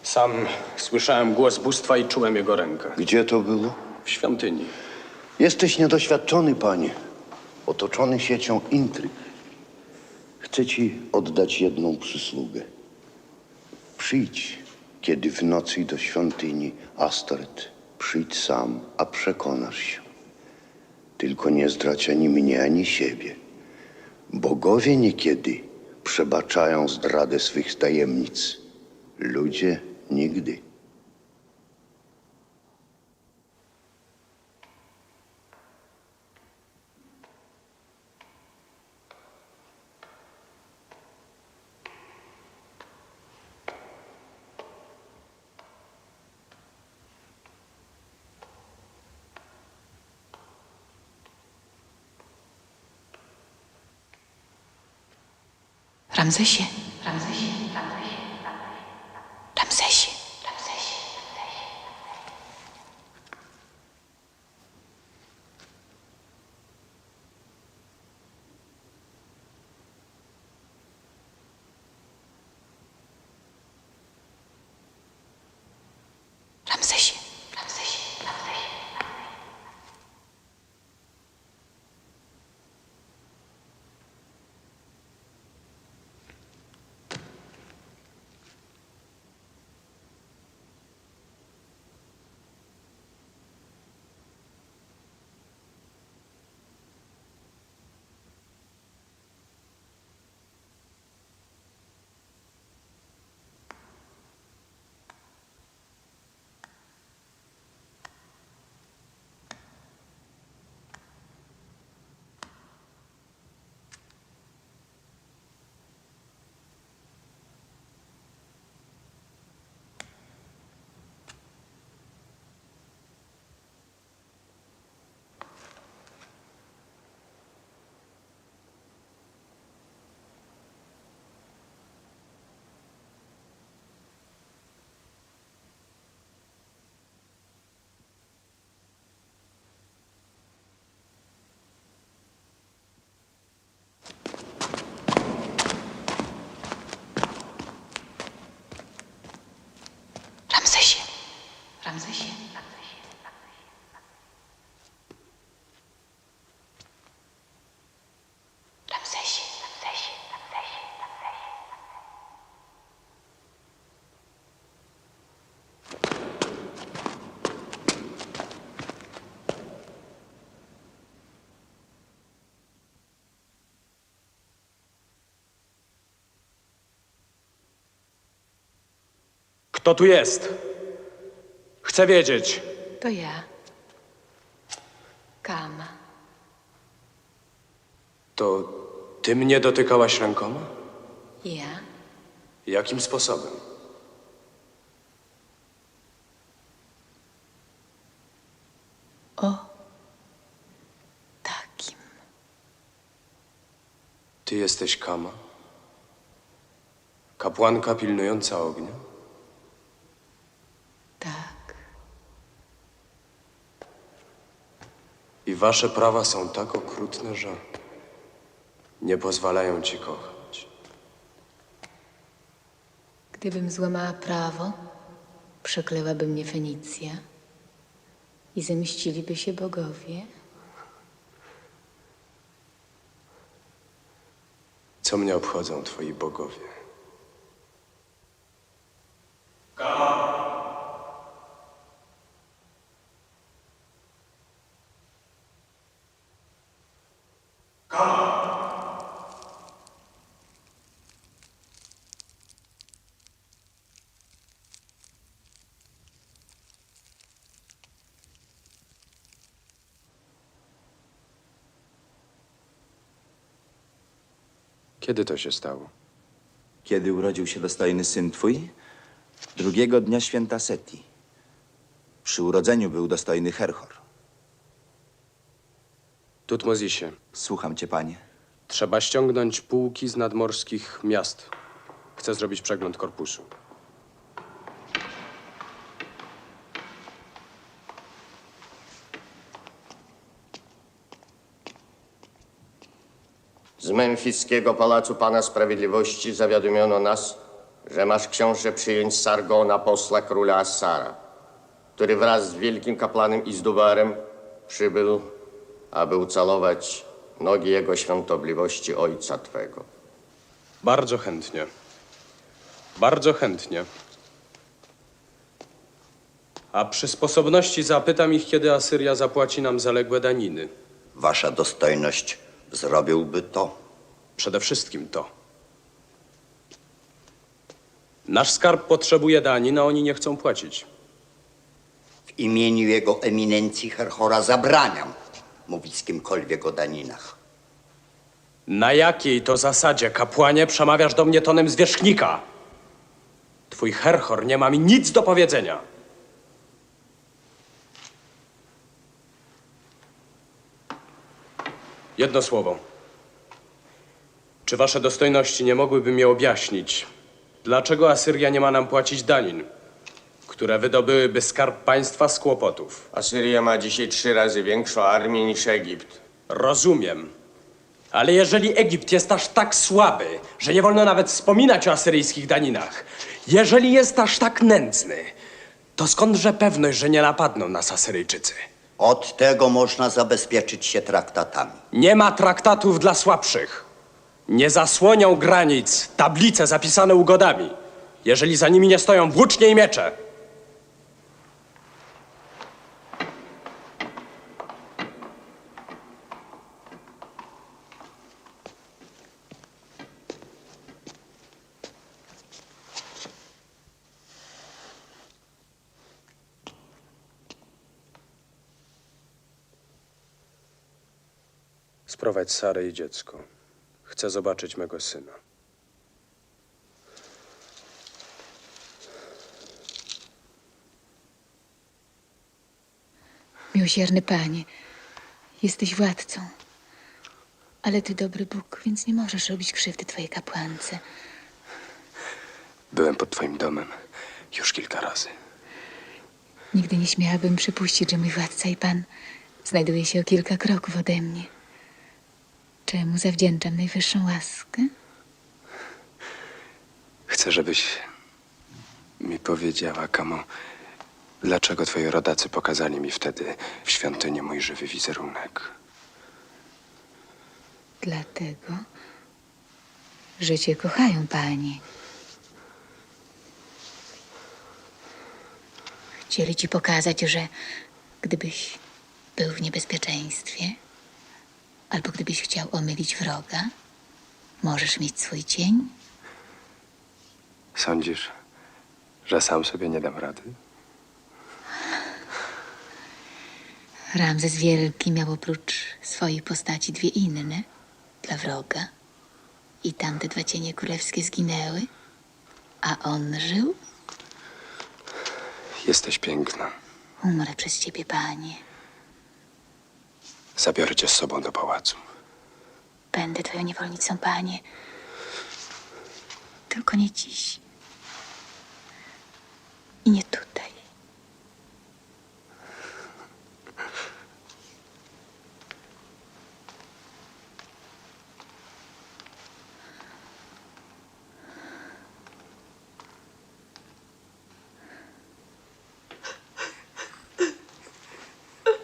Sam słyszałem głos bóstwa i czułem jego rękę. Gdzie to było? W świątyni. Jesteś niedoświadczony, panie. Otoczony siecią intryg. Chcę ci oddać jedną przysługę. Przyjdź, kiedy w nocy do świątyni Astort. Przyjdź sam, a przekonasz się. Tylko nie zdradź ani mnie, ani siebie. Bogowie niekiedy przebaczają zdradę swych tajemnic. Ludzie nigdy. Ramzesie, Ramzesie, Ramzesie. Ramzesie, Ramzesie, Ramzesie, Ramzesie. Ramzesie, Ramzesie, Ramzesie. Kto tu jest? Chcę wiedzieć. To ja. Kama. To ty mnie dotykałaś rękoma? Ja? Jakim sposobem? O. Takim. Ty jesteś Kama? Kapłanka pilnująca ognia? Tak. I wasze prawa są tak okrutne, że nie pozwalają ci kochać. Gdybym złamała prawo, przeklełaby mnie Fenicja i zemściliby się bogowie. Co mnie obchodzą twoi bogowie? Kiedy to się stało? Kiedy urodził się dostojny syn twój? Drugiego dnia święta Seti. Przy urodzeniu był dostojny Herhor. Tutmozisie, Słucham cię, panie. trzeba ściągnąć pułki z nadmorskich miast. Chcę zrobić przegląd korpusu. Z memfiskiego Pałacu Pana Sprawiedliwości zawiadomiono nas, że masz książę przyjąć Sargona, posła króla Assara, który wraz z wielkim kapłanem Izdubarem przybył, aby ucałować nogi jego świątobliwości ojca twego. Bardzo chętnie. Bardzo chętnie. A przy sposobności zapytam ich, kiedy Asyria zapłaci nam zaległe daniny. Wasza dostojność zrobiłby to. Przede wszystkim to. Nasz skarb potrzebuje danin, a oni nie chcą płacić. W imieniu jego eminencji Herhora zabraniam mówić z kimkolwiek o daninach. Na jakiej to zasadzie, kapłanie, przemawiasz do mnie tonem zwierzchnika? Twój Herhor nie ma mi nic do powiedzenia. Jedno słowo. Czy wasze dostojności nie mogłyby mi objaśnić, dlaczego Asyria nie ma nam płacić danin, które wydobyłyby skarb państwa z kłopotów? Asyria ma dzisiaj 3 razy większą armię niż Egipt. Rozumiem. Ale jeżeli Egipt jest aż tak słaby, że nie wolno nawet wspominać o asyryjskich daninach, jeżeli jest aż tak nędzny, to skądże pewność, że nie napadną nas Asyryjczycy? Od tego można zabezpieczyć się traktatami. Nie ma traktatów dla słabszych. Nie zasłonią granic tablice zapisane ugodami, jeżeli za nimi nie stoją włócznie i miecze. Sprowadź Sarę i dziecko. Chcę zobaczyć mego syna. Miłosierny Panie, jesteś władcą, ale Ty dobry Bóg, więc nie możesz robić krzywdy Twojej kapłance. Byłem pod twoim domem już kilka razy. Nigdy nie śmiałabym przypuścić, że mój władca i Pan znajduje się o kilka kroków ode mnie. Czemu zawdzięczam najwyższą łaskę? Chcę, żebyś mi powiedziała, Kamo, dlaczego twoi rodacy pokazali mi wtedy w świątyni mój żywy wizerunek. Dlatego, że Cię kochają, Panie. Chcieli Ci pokazać, że gdybyś był w niebezpieczeństwie, albo gdybyś chciał omylić wroga, możesz mieć swój cień. Sądzisz, że sam sobie nie dam rady? Ramzes Wielki miał oprócz swojej postaci 2 inne dla wroga. I tamte 2 cienie królewskie zginęły, a on żył. Jesteś piękna. Umrę przez Ciebie, Panie. Zabiorę cię z sobą do pałacu. Będę Twoją niewolnicą, Panie. Tylko nie dziś. I nie tutaj.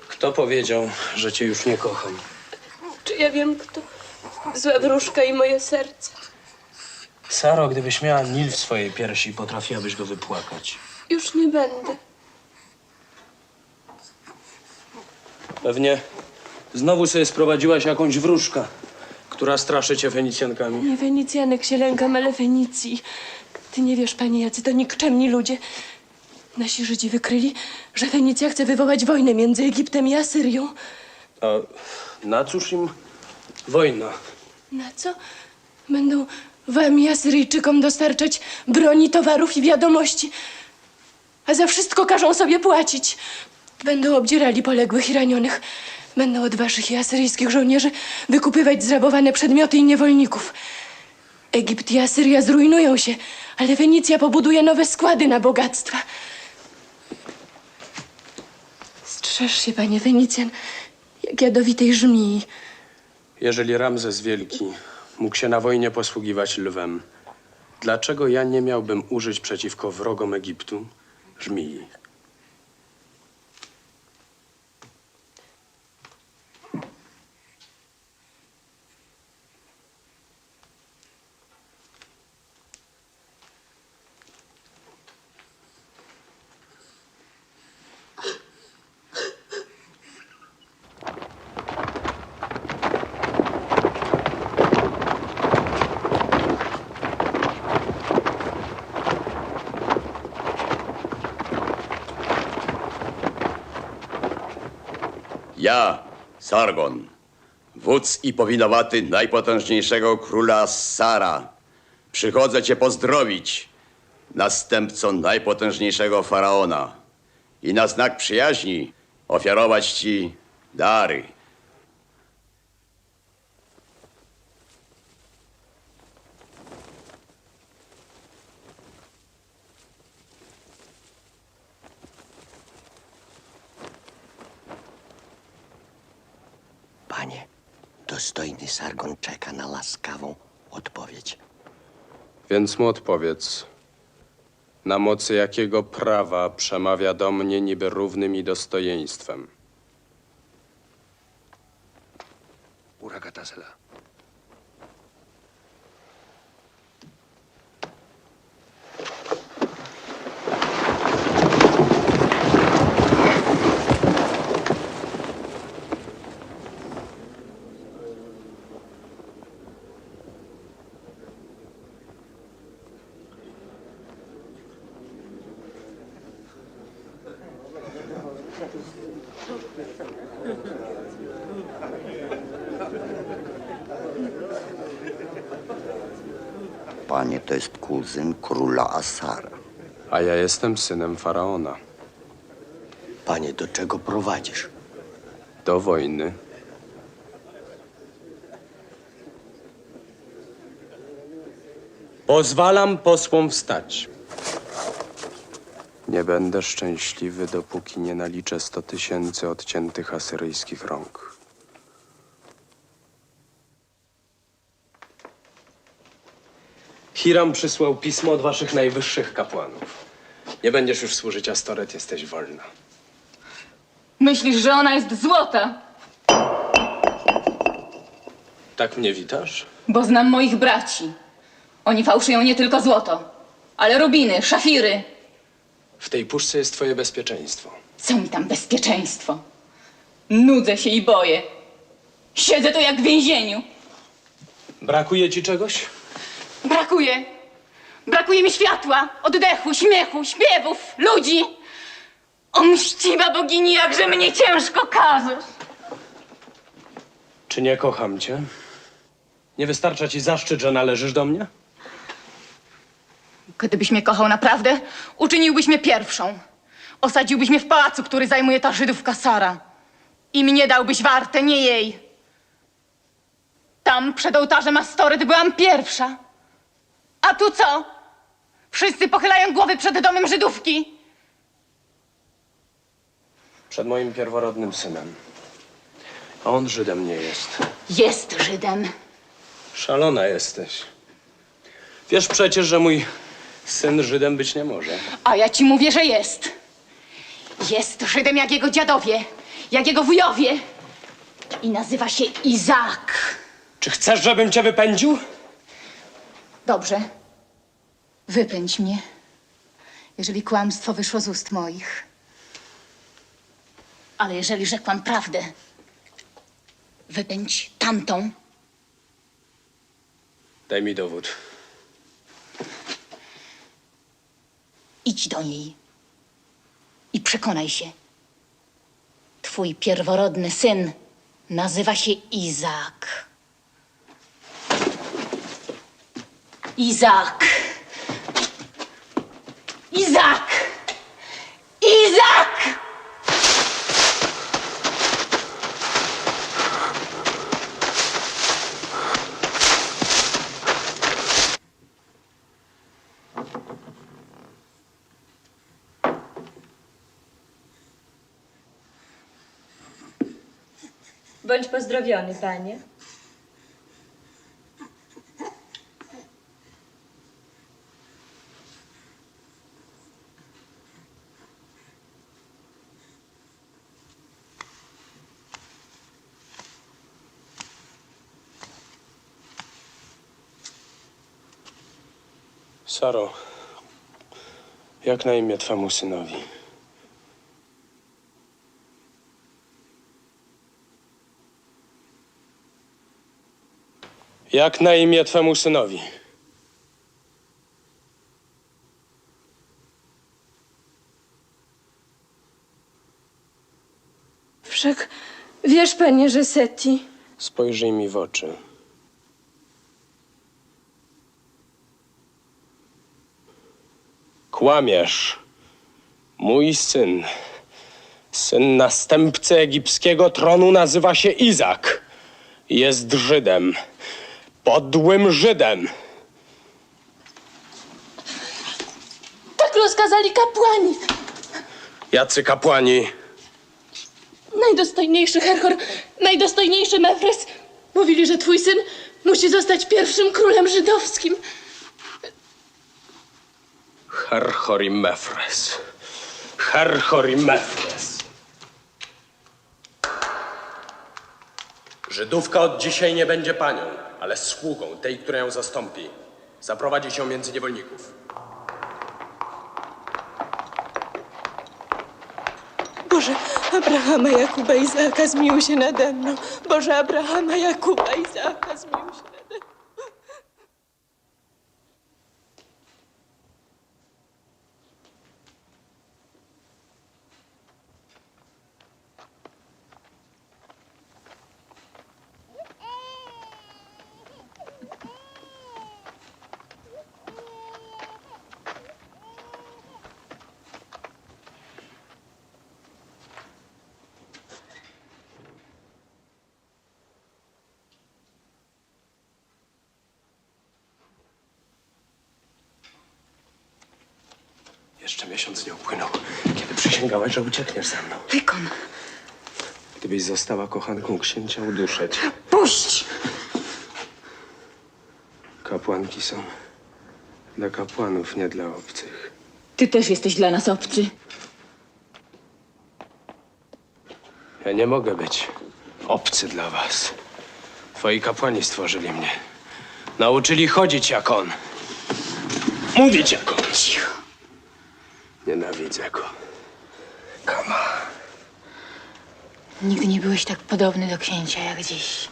Kto powiedział, że cię już nie kocham? Czy ja wiem kto? Zła wróżka i moje serce. Saro, gdybyś miała Nil w swojej piersi, potrafiłabyś go wypłakać. Już nie będę. Pewnie znowu sobie sprowadziłaś jakąś wróżkę, która straszy cię Fenicjankami. Nie Fenicjanek się lękam, ale Fenicji. Ty nie wiesz, panie, jacy to nikczemni ludzie. Nasi Żydzi wykryli, że Fenicja chce wywołać wojnę między Egiptem i Asyrią. A na cóż im wojna? Na co? Będą wam i Asyryjczykom dostarczać broni, towarów i wiadomości. A za wszystko każą sobie płacić. Będą obdzierali poległych i ranionych. Będą od waszych i asyryjskich żołnierzy wykupywać zrabowane przedmioty i niewolników. Egipt i Asyria zrujnują się, ale Fenicja pobuduje nowe składy na bogactwa. Strzeż się, panie Fenicjan, jak jadowitej żmii. Jeżeli Ramzes Wielki mógł się na wojnie posługiwać lwem, dlaczego ja nie miałbym użyć przeciwko wrogom Egiptu żmii? Ja, Sargon, wódz i powinowaty najpotężniejszego króla Assara, przychodzę cię pozdrowić, następco najpotężniejszego faraona, i na znak przyjaźni ofiarować ci dary. Panie, dostojny Sargon czeka na łaskawą odpowiedź. Więc mu odpowiedz, na mocy jakiego prawa przemawia do mnie niby równym i dostojeństwem? Uragatasela. Panie, to jest kuzyn króla Assara. A ja jestem synem faraona. Panie, do czego prowadzisz? Do wojny. Pozwalam posłom wstać. Nie będę szczęśliwy, dopóki nie naliczę 100 000 odciętych asyryjskich rąk. Hiram przysłał pismo od waszych najwyższych kapłanów. Nie będziesz już służyć Astoret, jesteś wolna. Myślisz, że ona jest złota? Tak mnie witasz? Bo znam moich braci. Oni fałszują nie tylko złoto, ale rubiny, szafiry. W tej puszce jest twoje bezpieczeństwo. Co mi tam bezpieczeństwo? Nudzę się i boję. Siedzę tu jak w więzieniu. Brakuje ci czegoś? Brakuje. Brakuje mi światła, oddechu, śmiechu, śpiewów, ludzi. O mściwa bogini, jakże mnie ciężko karzesz. Czy nie kocham cię? Nie wystarcza ci zaszczyt, że należysz do mnie? Gdybyś mnie kochał naprawdę, uczyniłbyś mnie pierwszą. Osadziłbyś mnie w pałacu, który zajmuje ta Żydówka Sara. I mnie dałbyś wartę, nie jej. Tam przed ołtarzem Astoret byłam pierwsza. A tu co? Wszyscy pochylają głowy przed domem Żydówki. Przed moim pierworodnym synem. A on Żydem nie jest. Jest Żydem. Szalona jesteś. Wiesz przecież, że mój syn Żydem być nie może. A ja ci mówię, że jest. Jest Żydem jak jego dziadowie, jak jego wujowie. I nazywa się Izaak. Czy chcesz, żebym cię wypędził? Dobrze. Wypędź mnie, jeżeli kłamstwo wyszło z ust moich. Ale jeżeli rzekłam prawdę, wypędź tamtą. Daj mi dowód. Idź do niej i przekonaj się. Twój pierworodny syn nazywa się Izaak. Izaak! Izaak! Izaak! Bądź pozdrowiony, panie. Saro, jak na imię twemu synowi? Jak na imię twemu synowi? Wszak wiesz, panie, że Seti... Spojrzyj mi w oczy. Kłamiesz. Mój syn, syn następcy egipskiego tronu, nazywa się Izak. Jest Żydem. Podłym Żydem. Tak rozkazali kapłani. Jacy kapłani? Najdostojniejszy Herhor, najdostojniejszy Mefres. Mówili, że twój syn musi zostać pierwszym królem żydowskim. Herhor i Mefres. Herhor i Mefres. Żydówka od dzisiaj nie będzie panią, ale sługą tej, która ją zastąpi. Zaprowadzi się między niewolników. Boże Abrahama, Jakuba i Izaaka, zmiłuj się nade mną. Boże Abrahama, Jakuba i Izaaka, zmiłuj się nade mną. Jeszcze miesiąc nie upłynął, kiedy przysięgałaś, że uciekniesz ze mną. Wykon. Gdybyś została kochanką księcia, uduszę cię. Puść! Kapłanki są dla kapłanów, nie dla obcych. Ty też jesteś dla nas obcy. Ja nie mogę być obcy dla was. Twoi kapłani stworzyli mnie. Nauczyli chodzić jak on. Mówić jak on. Cicho. Nienawidzę go. Kama. Nigdy nie byłeś tak podobny do księcia jak dziś.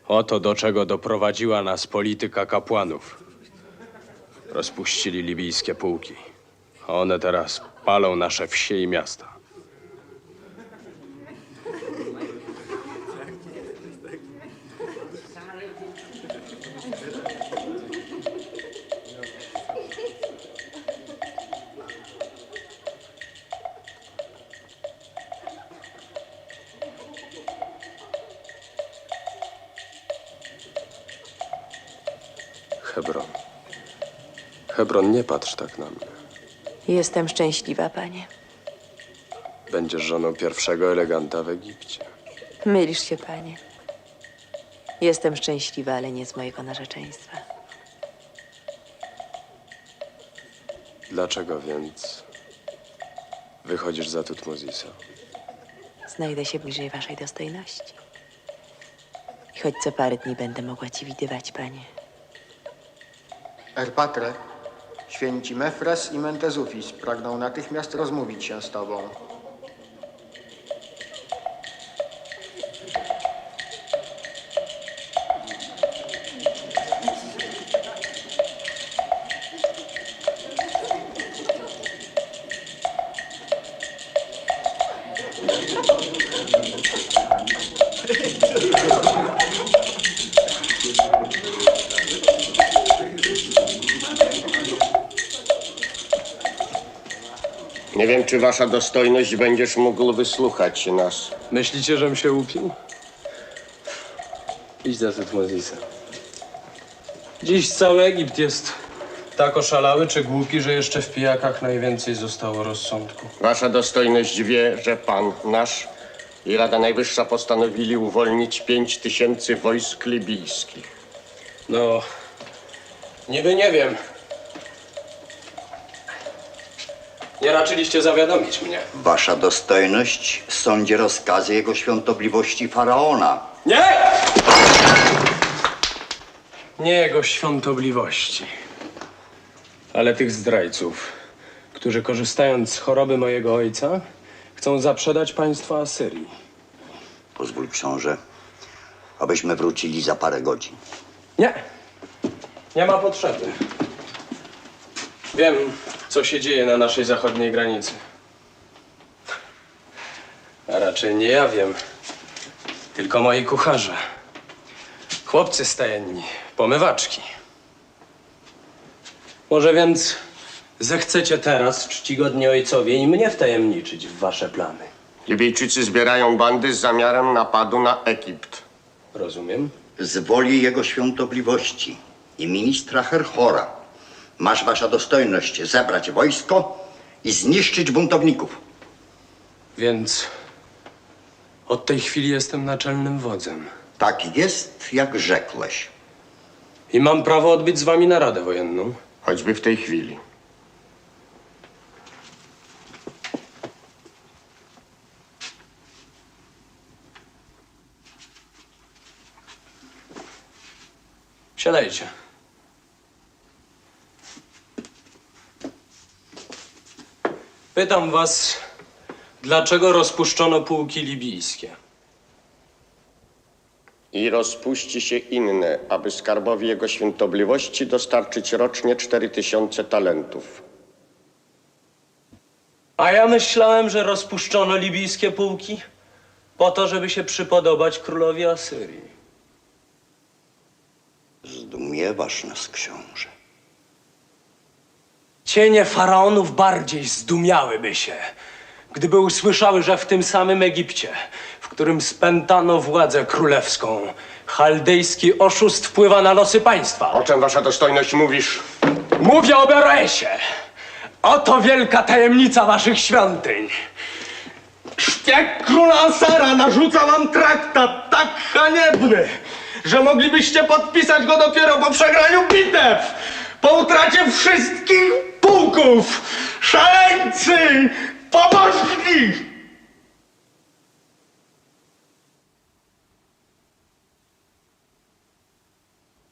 Oto do czego doprowadziła nas polityka kapłanów. Rozpuścili libijskie pułki. A one teraz Palą nasze wsie i miasta. Hebron. Hebron, nie patrz tak na mnie. Jestem szczęśliwa, panie. Będziesz żoną pierwszego eleganta w Egipcie. Mylisz się, panie. Jestem szczęśliwa, ale nie z mojego narzeczeństwa. Dlaczego więc wychodzisz za Tutmozisa? Znajdę się bliżej waszej dostojności. I choć co parę dni będę mogła ci widywać, panie. Erpatre, święci Mefres i Mentezufis pragną natychmiast rozmówić się z tobą. Nie wiem, czy wasza dostojność będziesz mógł wysłuchać nas. Myślicie, żem się upił? Idź za Tutmozisa. Dziś cały Egipt jest tak oszalały czy głupi, że jeszcze w pijakach najwięcej zostało rozsądku. Wasza dostojność wie, że pan nasz i Rada Najwyższa postanowili uwolnić 5000 wojsk libijskich. No, niby nie wiem. Nie raczyliście zawiadomić mnie. Wasza dostojność sądzi rozkazy jego świątobliwości faraona. Nie! Nie jego świątobliwości, ale tych zdrajców, którzy korzystając z choroby mojego ojca, chcą zaprzedać państwo Asyrii. Pozwól, książę, abyśmy wrócili za parę godzin. Nie, nie ma potrzeby. Wiem, co się dzieje na naszej zachodniej granicy. A raczej nie ja wiem, tylko moi kucharze. Chłopcy stajenni, pomywaczki. Może więc zechcecie teraz, czcigodni ojcowie, i mnie wtajemniczyć w wasze plany. Libijczycy zbierają bandy z zamiarem napadu na Egipt. Rozumiem. Z woli jego świątobliwości i ministra Herhora masz, wasza dostojność, zebrać wojsko i zniszczyć buntowników. Więc od tej chwili jestem naczelnym wodzem. Tak jest, jak rzekłeś. I mam prawo odbyć z wami naradę wojenną. Choćby w tej chwili. Siadajcie. Pytam was, dlaczego rozpuszczono pułki libijskie? I rozpuści się inne, aby skarbowi jego świątobliwości dostarczyć rocznie 4000 talentów. A ja myślałem, że rozpuszczono libijskie pułki po to, żeby się przypodobać królowi Asyrii. Zdumiewasz nas, książę. Cienie faraonów bardziej zdumiałyby się, gdyby usłyszały, że w tym samym Egipcie, w którym spętano władzę królewską, chaldejski oszust wpływa na losy państwa. O czym wasza dostojność mówisz? Mówię o Beroesie. Oto wielka tajemnica waszych świątyń. Szpieg króla Asara narzuca wam traktat tak haniebny, że moglibyście podpisać go dopiero po przegraniu bitew, po utracie wszystkich pułków. Szaleńcy! Pobożni!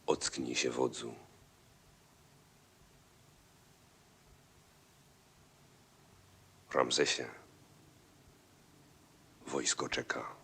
Ocknij się, wodzu. Ramzesie, wojsko czeka.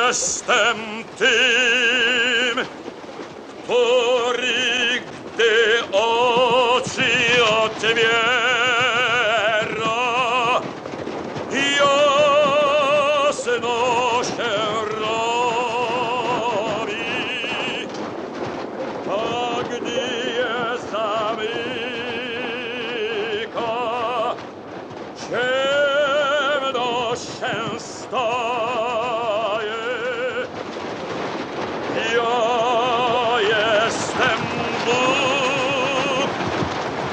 Jestem tym, który gdy oczy otwiera, jasno się robi, a gdy je zamyka, ciemno się staje. Ja jestem Bóg,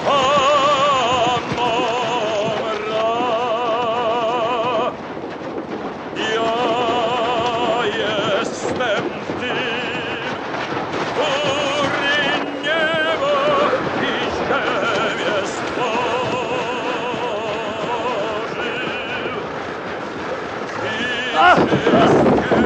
Amon-Ra. Ja jestem tym, który niebo i ziemię stworzył. I wszystkie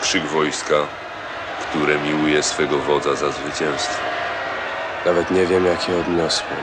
okrzyk wojska, które miłuje swego wodza za zwycięstwo. Nawet nie wiem, jak je odniosłem.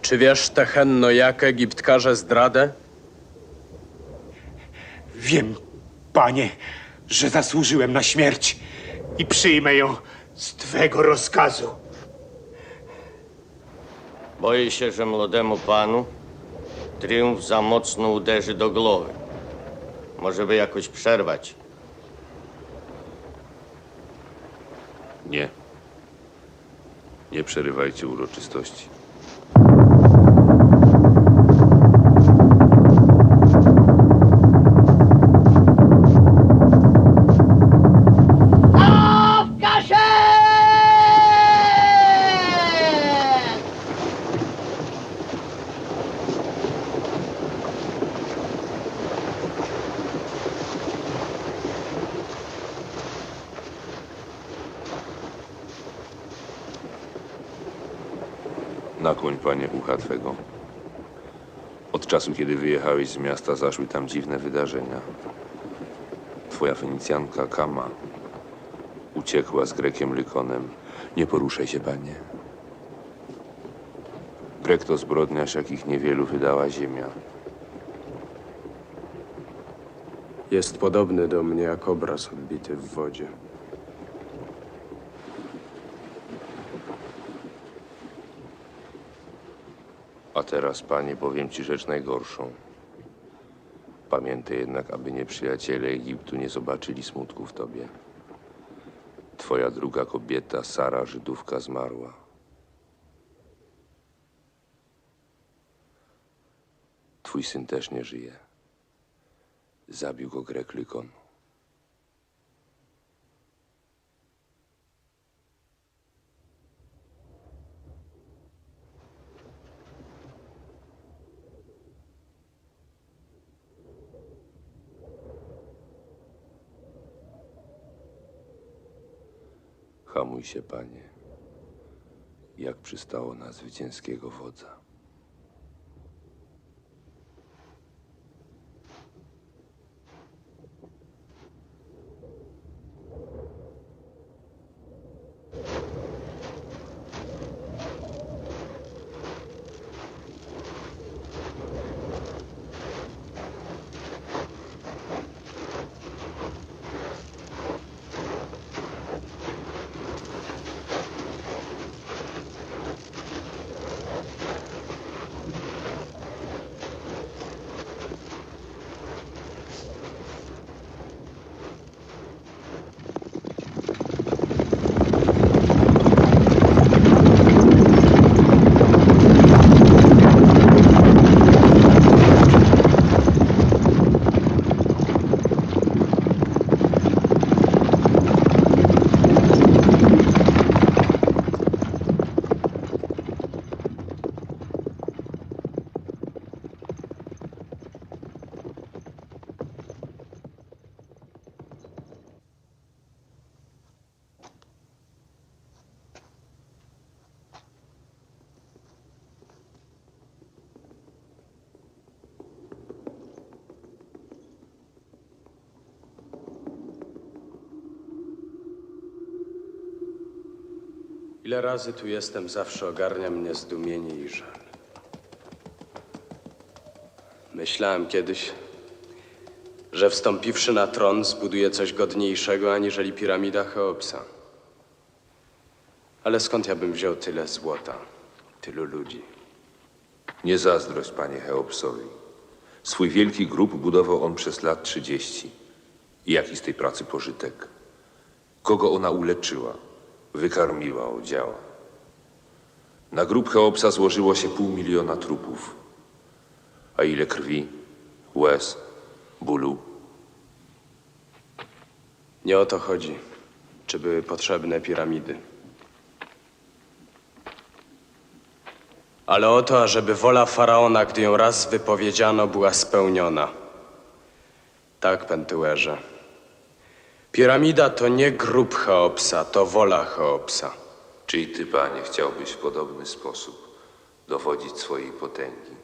Czy wiesz, Tehenno, jak Egiptkarze zdradę? Wiem, panie, że zasłużyłem na śmierć i przyjmę ją z twego rozkazu. Boję się, że młodemu panu triumf za mocno uderzy do głowy. Może by jakoś przerwać. Nie. Nie przerywajcie uroczystości. Nakłoń, panie, ucha twego. Od czasu, kiedy wyjechałeś z miasta, zaszły tam dziwne wydarzenia. Twoja Fenicjanka Kama uciekła z Grekiem Lykonem. Nie poruszaj się, panie. Grek to zbrodniarz, jakich niewielu wydała ziemia. Jest podobny do mnie jak obraz odbity w wodzie. A teraz, panie, powiem ci rzecz najgorszą. Pamiętaj jednak, aby nieprzyjaciele Egiptu nie zobaczyli smutku w tobie. Twoja druga kobieta, Sara, Żydówka, zmarła. Twój syn też nie żyje. Zabił go Grek Lykon. Hamuj się, panie, jak przystało na zwycięskiego wodza. Ile razy tu jestem, zawsze ogarnia mnie zdumienie i żal. Myślałem kiedyś, że wstąpiwszy na tron zbuduję coś godniejszego aniżeli piramida Cheopsa. Ale skąd ja bym wziął tyle złota, tylu ludzi? Nie zazdrość, panie Cheopsowi. Swój wielki grób budował on przez lat 30. I jaki z tej pracy pożytek? Kogo ona uleczyła, wykarmiła, odziała? Na grób Cheopsa złożyło się 500 000 trupów. A ile krwi, łez, bólu? Nie o to chodzi. Czy były potrzebne piramidy? Ale o to, ażeby wola faraona, gdy ją raz wypowiedziano, była spełniona. Tak, Pentuerze. Piramida to nie grób Cheopsa, to wola Cheopsa. Czy i ty, panie, chciałbyś w podobny sposób dowodzić swojej potęgi?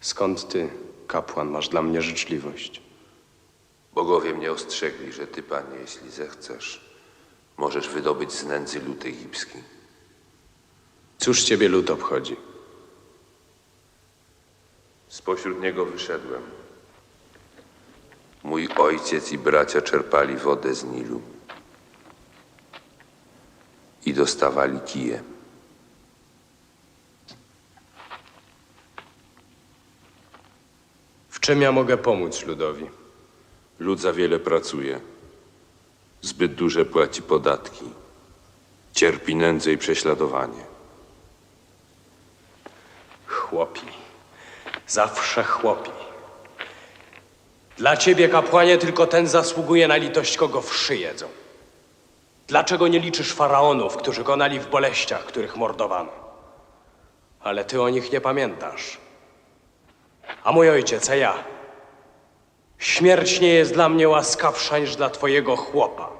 Skąd ty, kapłan, masz dla mnie życzliwość? Bogowie mnie ostrzegli, że ty, panie, jeśli zechcesz, możesz wydobyć z nędzy lud egipski. Cóż ciebie lud obchodzi? Spośród niego wyszedłem. Mój ojciec i bracia czerpali wodę z Nilu i dostawali kije. W czym ja mogę pomóc ludowi? Lud za wiele pracuje. Zbyt duże płaci podatki. Cierpi nędzę i prześladowanie. Chłopi. Zawsze chłopi. Dla ciebie, kapłanie, tylko ten zasługuje na litość, kogo wszy jedzą. Dlaczego nie liczysz faraonów, którzy gonali w boleściach, których mordowano? Ale ty o nich nie pamiętasz. A mój ojciec, a ja. Śmierć nie jest dla mnie łaskawsza niż dla twojego chłopa.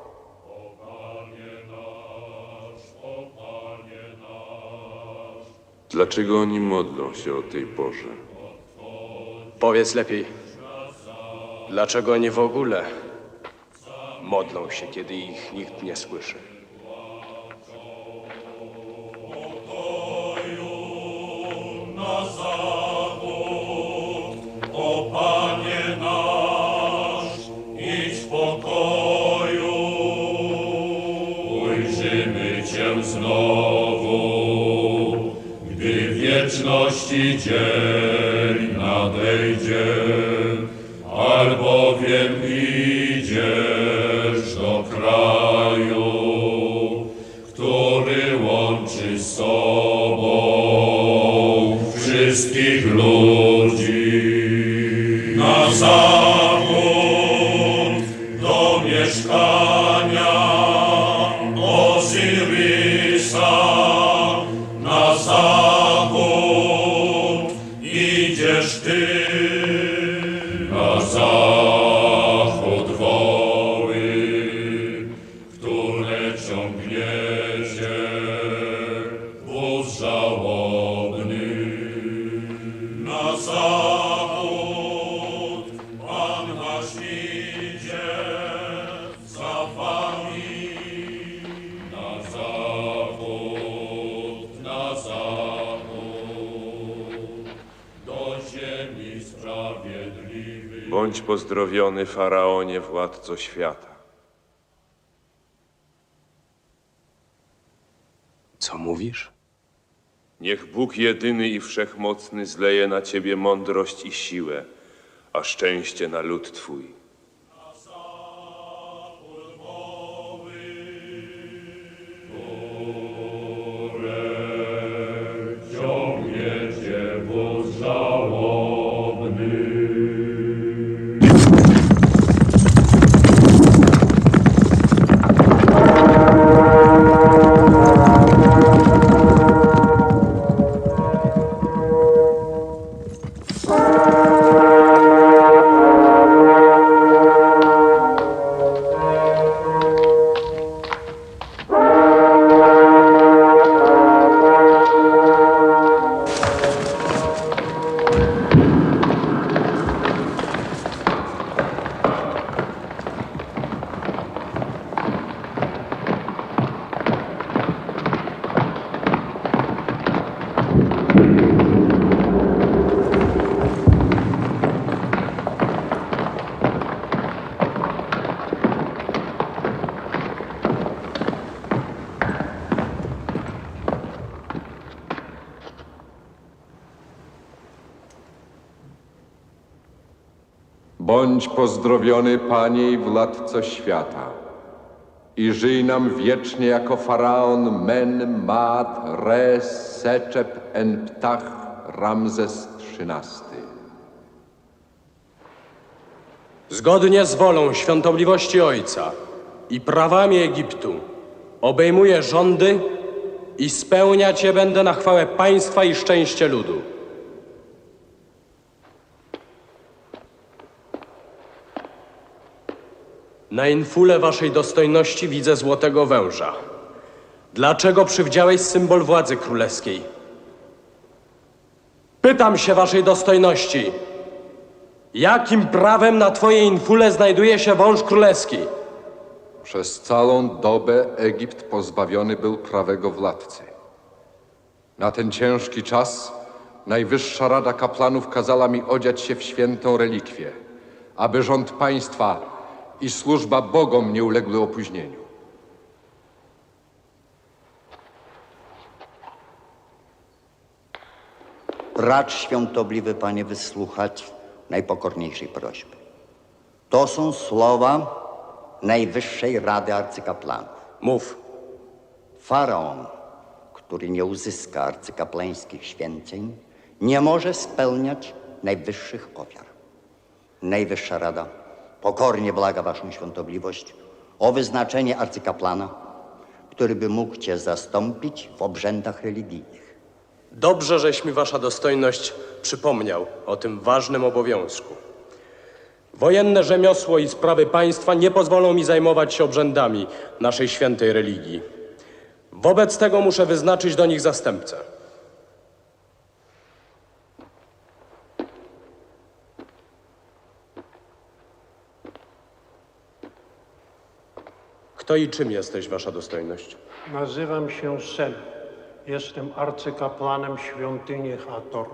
Dlaczego oni modlą się o tej porze? Powiedz lepiej, dlaczego oni w ogóle modlą się, kiedy ich nikt nie słyszy? Na zachód, o Panie nasz, idź w pokoju. Ujrzymy Cię znowu, gdy w wieczności dzień nadejdzie, albowiem idziesz do kraju, który łączy z sobą wszystkich ludzi. Na zachód do mieszkania Ozyrysa, na zachód idziesz ty, na zachód woły, które ciągniecie, wóz żałobny. Na zachód Pan nasz idzie za wami. Na zachód, do ziemi sprawiedliwych. Bądź pozdrowiony, faraonie, władco świata. Co mówisz? Niech Bóg jedyny i wszechmocny zleje na ciebie mądrość i siłę, a szczęście na lud twój. Ciągniecie wóz żałobny. Bądź pozdrowiony, Panie i Władco świata, i żyj nam wiecznie jako faraon Men, Maat, Re, Seczep, En-Ptah, Ramzes XIII. Zgodnie z wolą świątobliwości Ojca i prawami Egiptu obejmuję rządy i spełniać je będę na chwałę państwa i szczęście ludu. Na infule waszej dostojności widzę złotego węża. Dlaczego przywdziałeś symbol władzy królewskiej? Pytam się waszej dostojności, jakim prawem na twojej infule znajduje się wąż królewski? Przez całą dobę Egipt pozbawiony był prawego władcy. Na ten ciężki czas Najwyższa Rada Kaplanów kazała mi odziać się w świętą relikwię, aby rząd państwa i służba bogom nie uległy opóźnieniu. Racz, świątobliwy Panie, wysłuchać najpokorniejszej prośby. To są słowa Najwyższej Rady Arcykaplanów. Mów. Faraon, który nie uzyska arcykaplańskich święceń, nie może spełniać najwyższych ofiar. Najwyższa Rada pokornie błaga Waszą świątobliwość o wyznaczenie arcykaplana, który by mógł Cię zastąpić w obrzędach religijnych. Dobrze, żeś mi wasza dostojność przypomniał o tym ważnym obowiązku. Wojenne rzemiosło i sprawy państwa nie pozwolą mi zajmować się obrzędami naszej świętej religii. Wobec tego muszę wyznaczyć do nich zastępcę. Kto i czym jesteś, wasza dostojność? Nazywam się Sem. Jestem arcykapłanem świątyni Hathor.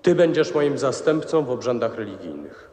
Ty będziesz moim zastępcą w obrzędach religijnych.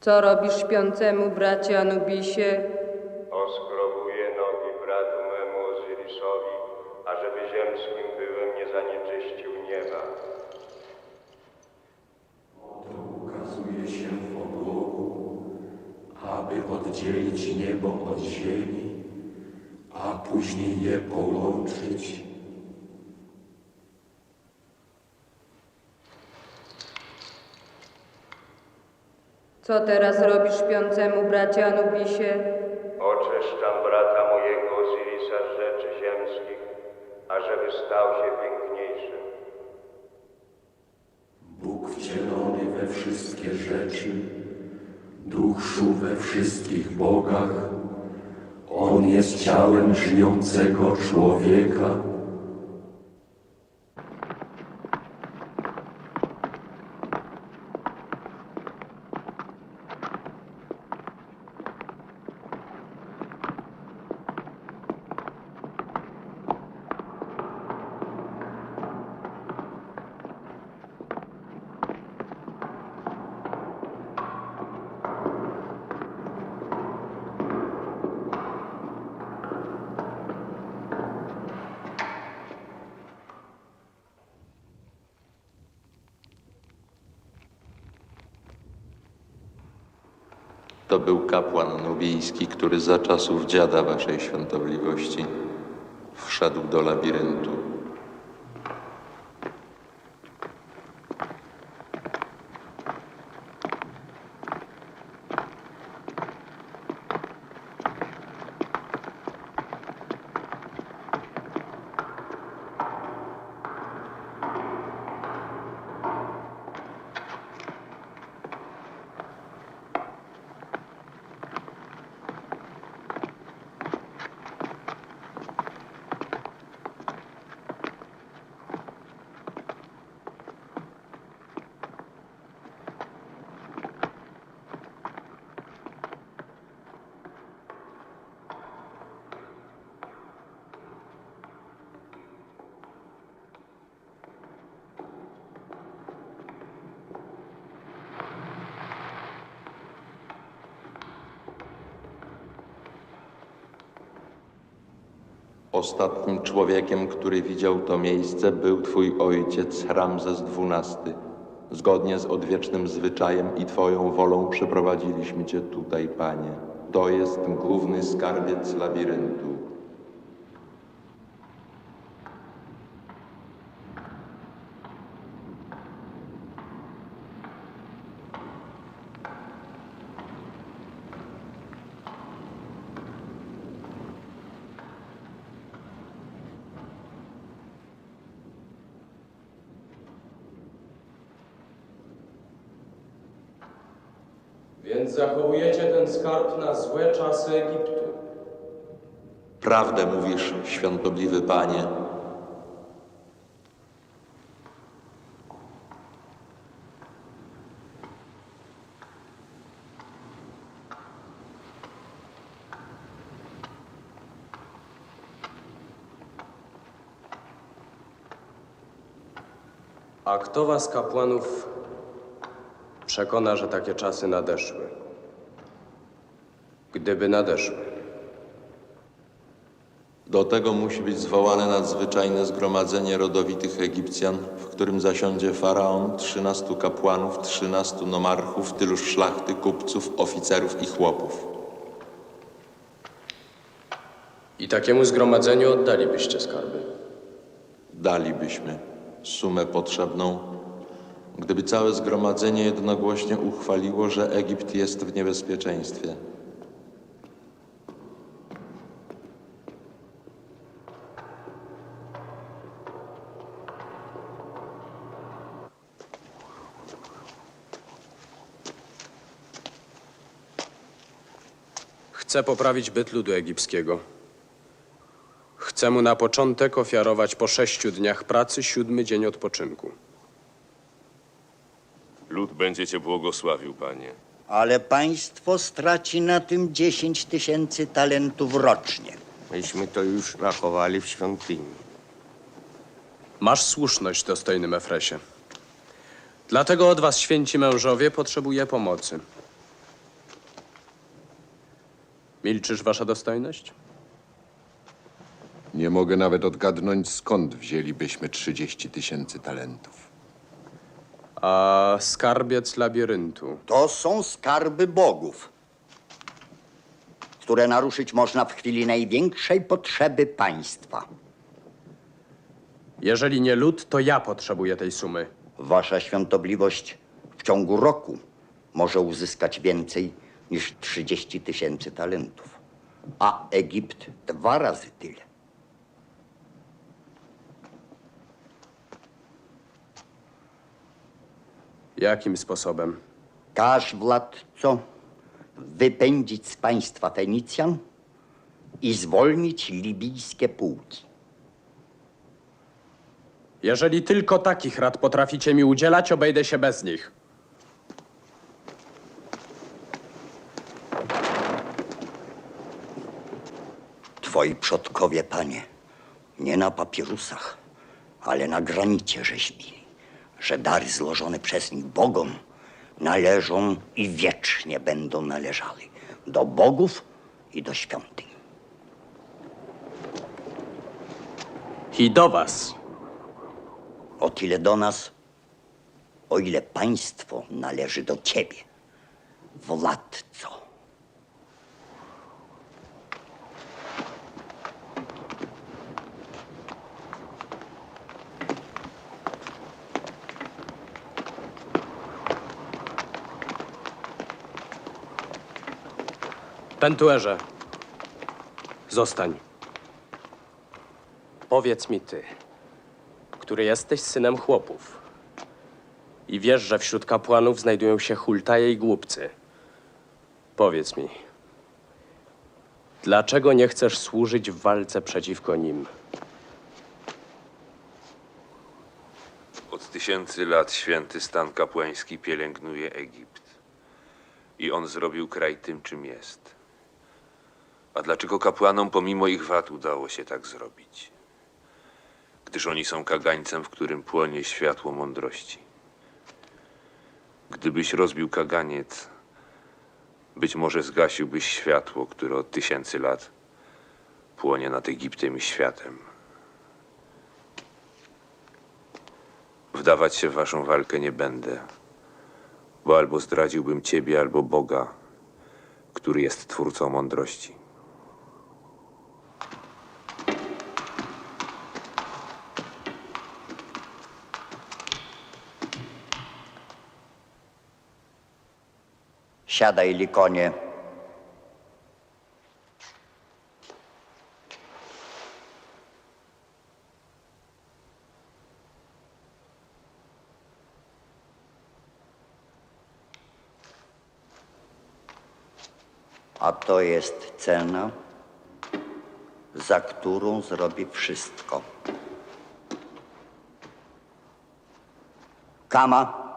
Co robisz śpiącemu bracie Anubisie? Oskrobuje nogi bratu memu Ozyrisowi, ażeby ziemskim pyłem nie zanieczyścił nieba. Oto ukazuje się w obłoku, aby oddzielić niebo od ziemi, a później je połączyć. Co teraz robisz śpiącemu bracie Anubisie? Oczyszczam brata mojego Ozyrisa z rzeczy ziemskich, ażeby stał się piękniejszym. Bóg wcielony we wszystkie rzeczy, Duch żył we wszystkich bogach. On jest ciałem żyjącego człowieka. To był kapłan nubijski, który za czasów dziada waszej świątobliwości wszedł do labiryntu. Ostatnim człowiekiem, który widział to miejsce, był twój ojciec Ramzes XII. Zgodnie z odwiecznym zwyczajem i twoją wolą przyprowadziliśmy cię tutaj, panie. To jest główny skarbiec labiryntu. Więc zachowujecie ten skarb na złe czasy Egiptu. Prawdę mówisz, świątobliwy panie. A kto was, kapłanów, przekona, że takie czasy nadeszły? Gdyby nadeszły. Do tego musi być zwołane nadzwyczajne zgromadzenie rodowitych Egipcjan, w którym zasiądzie faraon, 13 kapłanów, 13 nomarchów, tyluż szlachty, kupców, oficerów i chłopów. I takiemu zgromadzeniu oddalibyście skarby. Dalibyśmy sumę potrzebną, gdyby całe zgromadzenie jednogłośnie uchwaliło, że Egipt jest w niebezpieczeństwie. Chcę poprawić byt ludu egipskiego. Chcę mu na początek ofiarować po 6 dniach pracy 7 dzień odpoczynku. Lud będzie cię błogosławił, panie. Ale państwo straci na tym 10 000 talentów rocznie. Myśmy to już rachowali w świątyni. Masz słuszność, dostojny Mefresie. Dlatego od was, święci mężowie, potrzebuję pomocy. Milczysz, wasza dostojność? Nie mogę nawet odgadnąć, skąd wzięlibyśmy 30 000 talentów. A skarbiec labiryntu? To są skarby bogów, które naruszyć można w chwili największej potrzeby państwa. Jeżeli nie lud, to ja potrzebuję tej sumy. Wasza świątobliwość w ciągu roku może uzyskać więcej niż 30 000 talentów, a Egipt 2 razy tyle. Jakim sposobem? Każ, władco, wypędzić z państwa Fenicjan i zwolnić libijskie pułki. Jeżeli tylko takich rad potraficie mi udzielać, obejdę się bez nich. Twoi przodkowie, panie, nie na papirusach, ale na granicie rzeźbili, że dary złożone przez nich bogom należą i wiecznie będą należały do bogów i do świątyń. I do was. O tyle do nas, o ile państwo należy do ciebie, władco. Pentuerze, zostań. Powiedz mi ty, który jesteś synem chłopów i wiesz, że wśród kapłanów znajdują się hultaje i głupcy. Powiedz mi, dlaczego nie chcesz służyć w walce przeciwko nim? Od 1000 lat święty stan kapłański pielęgnuje Egipt. I on zrobił kraj tym, czym jest. A dlaczego kapłanom pomimo ich wad udało się tak zrobić? Gdyż oni są kagańcem, w którym płonie światło mądrości. Gdybyś rozbił kaganiec, być może zgasiłbyś światło, które od 1000 lat płonie nad Egiptem i światem. Wdawać się w waszą walkę nie będę, bo albo zdradziłbym ciebie, albo Boga, który jest twórcą mądrości. Siadaj, Likonie. A to jest cena, za którą zrobi wszystko. Kama.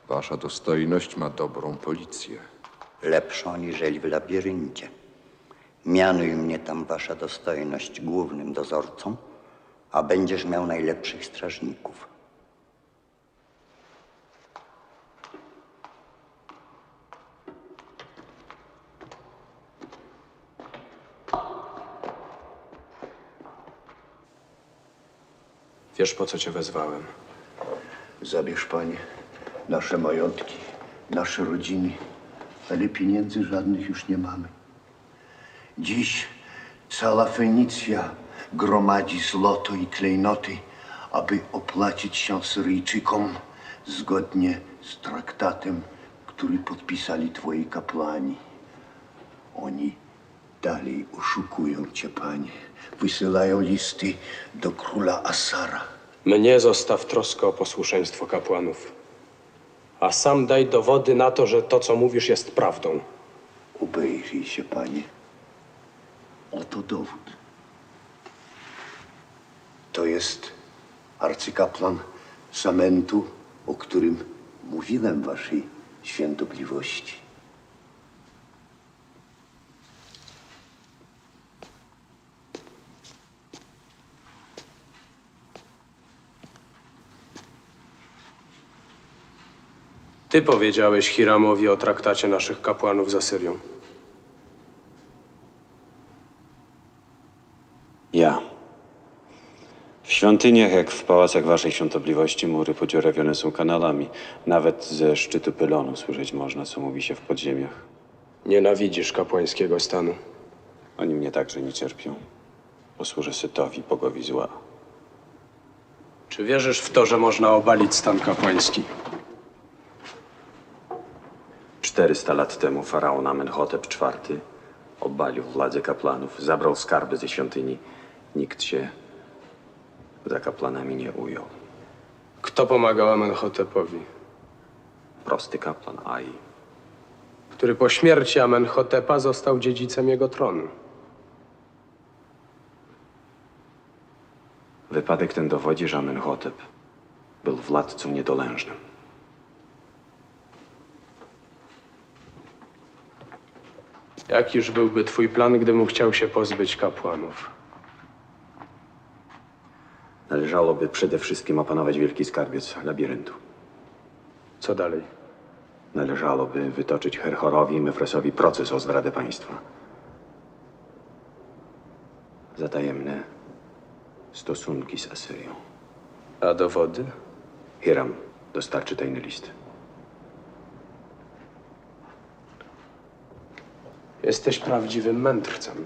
Wasza dostojność ma dobrą policję. Lepszą aniżeli w labiryncie. Mianuj mnie tam, wasza dostojność, głównym dozorcą, a będziesz miał najlepszych strażników. Wiesz, po co cię wezwałem? Zabierz, panie, nasze majątki, nasze rodziny, ale pieniędzy żadnych już nie mamy. Dziś cała Fenicja gromadzi złoto i klejnoty, aby opłacić się Syryjczykom zgodnie z traktatem, który podpisali twoi kapłani. Oni dalej oszukują cię, panie. Wysyłają listy do króla Assara. Mnie zostaw troskę o posłuszeństwo kapłanów. A sam daj dowody na to, że to, co mówisz, jest prawdą. Obejrzyj się, panie. Oto dowód. To jest arcykapłan Samentu, o którym mówiłem waszej świątobliwości. Ty powiedziałeś Hiramowi o traktacie naszych kapłanów z Asyrią. Ja. W świątyniach, jak w pałacach waszej świątobliwości, mury podziurawione są kanałami. Nawet ze szczytu pylonu słyszeć można, co mówi się w podziemiach. Nienawidzisz kapłańskiego stanu. Oni mnie także nie cierpią. Posłużę Sytowi, bogowi zła. Czy wierzysz w to, że można obalić stan kapłański? 400 lat temu faraon Amenhotep IV obalił władzę kaplanów, zabrał skarby ze świątyni. Nikt się za kaplanami nie ujął. Kto pomagał Amenhotepowi? Prosty kaplan Ai. Który po śmierci Amenhotepa został dziedzicem jego tronu. Wypadek ten dowodzi, że Amenhotep był władcą niedolężnym. Jakiż byłby twój plan, gdybym chciał się pozbyć kapłanów? Należałoby przede wszystkim opanować wielki skarbiec labiryntu. Co dalej? Należałoby wytoczyć Herhorowi i Mefresowi proces o zdradę państwa. Za tajemne stosunki z Asyrią. A dowody? Hiram dostarczy tajny list. Jesteś prawdziwym mędrcem.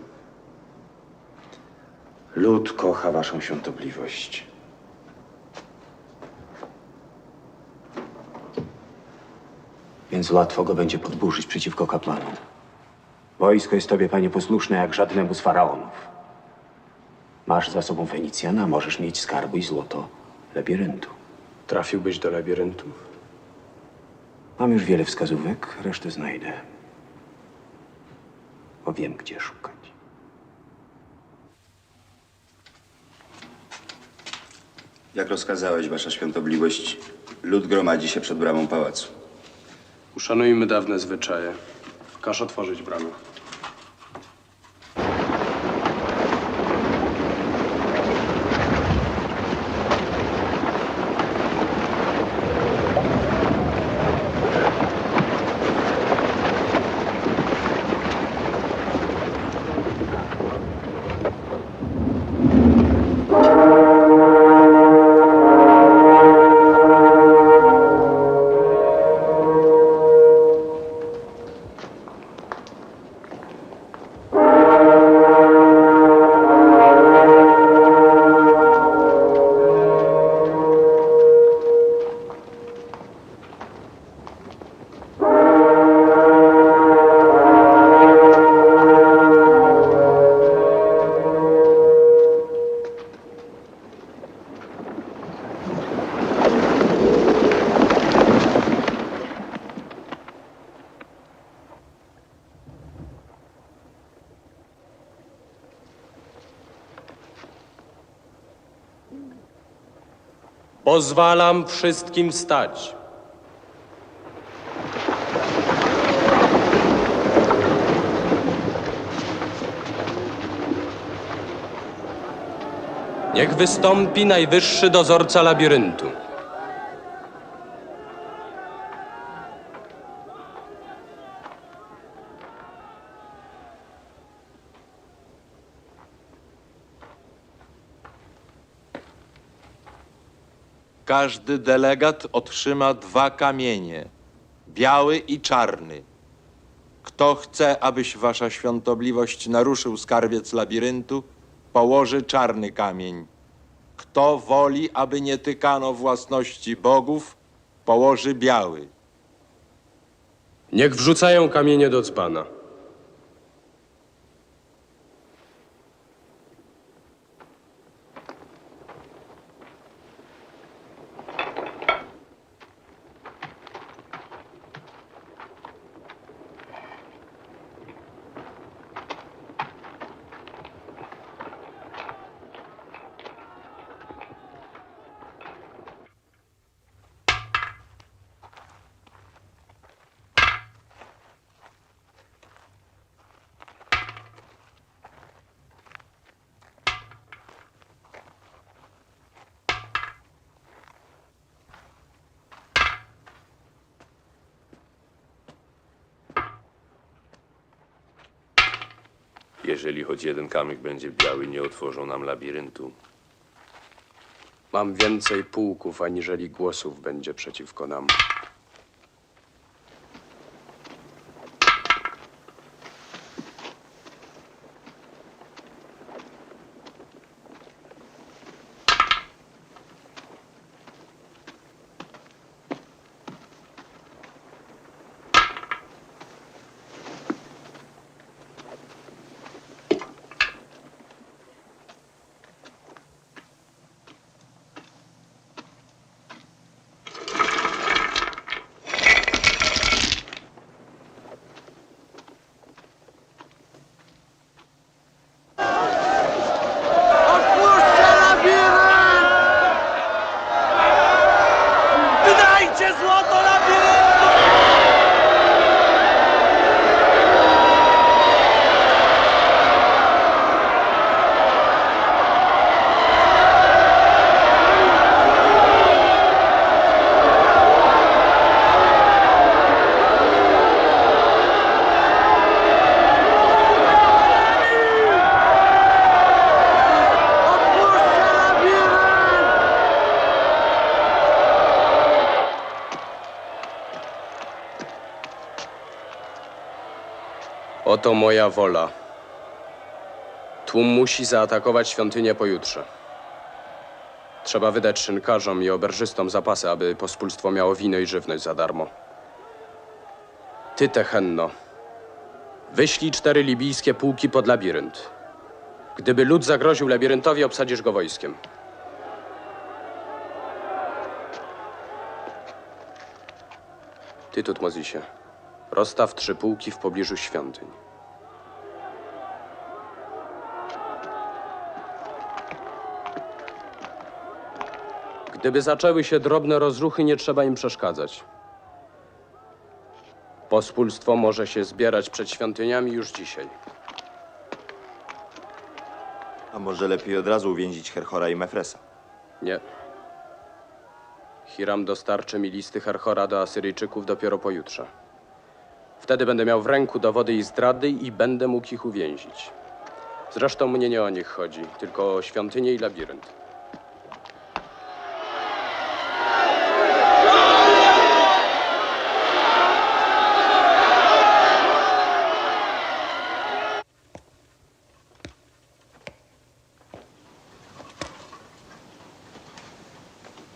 Lud kocha waszą świątobliwość. Więc łatwo go będzie podburzyć przeciwko kapłanom. Wojsko jest tobie, panie, posłuszne jak żadnemu z faraonów. Masz za sobą Fenicjana, możesz mieć skarbu i złoto labiryntu. Trafiłbyś do labiryntu? Mam już wiele wskazówek, resztę znajdę. Bo wiem, gdzie szukać. Jak rozkazałeś, wasza świątobliwość, lud gromadzi się przed bramą pałacu. Uszanujmy dawne zwyczaje. Każ otworzyć bramę. Pozwalam wszystkim wstać. Niech wystąpi najwyższy dozorca labiryntu. Każdy delegat otrzyma 2 kamienie, biały i czarny. Kto chce, abyś wasza świątobliwość naruszył skarbiec labiryntu, położy czarny kamień. Kto woli, aby nie tykano własności bogów, położy biały. Niech wrzucają kamienie do dzbana. Jeżeli choć jeden kamyk będzie biały, nie otworzą nam labiryntu. Mam więcej pułków, aniżeli głosów będzie przeciwko nam. Oto moja wola. Tłum musi zaatakować świątynię pojutrze. Trzeba wydać szynkarzom i oberżystom zapasy, aby pospólstwo miało wino i żywność za darmo. Ty, Tehenno, wyślij 4 libijskie pułki pod labirynt. Gdyby lud zagroził labiryntowi, obsadzisz go wojskiem. Ty, Tutmozisie, rozstaw 3 pułki w pobliżu świątyń. Gdyby zaczęły się drobne rozruchy, nie trzeba im przeszkadzać. Pospólstwo może się zbierać przed świątyniami już dzisiaj. A może lepiej od razu uwięzić Herhora i Mefresa? Nie. Hiram dostarczy mi listy Herhora do Asyryjczyków dopiero pojutrze. Wtedy będę miał w ręku dowody ich zdrady i będę mógł ich uwięzić. Zresztą mnie nie o nich chodzi, tylko o świątynię i labirynt.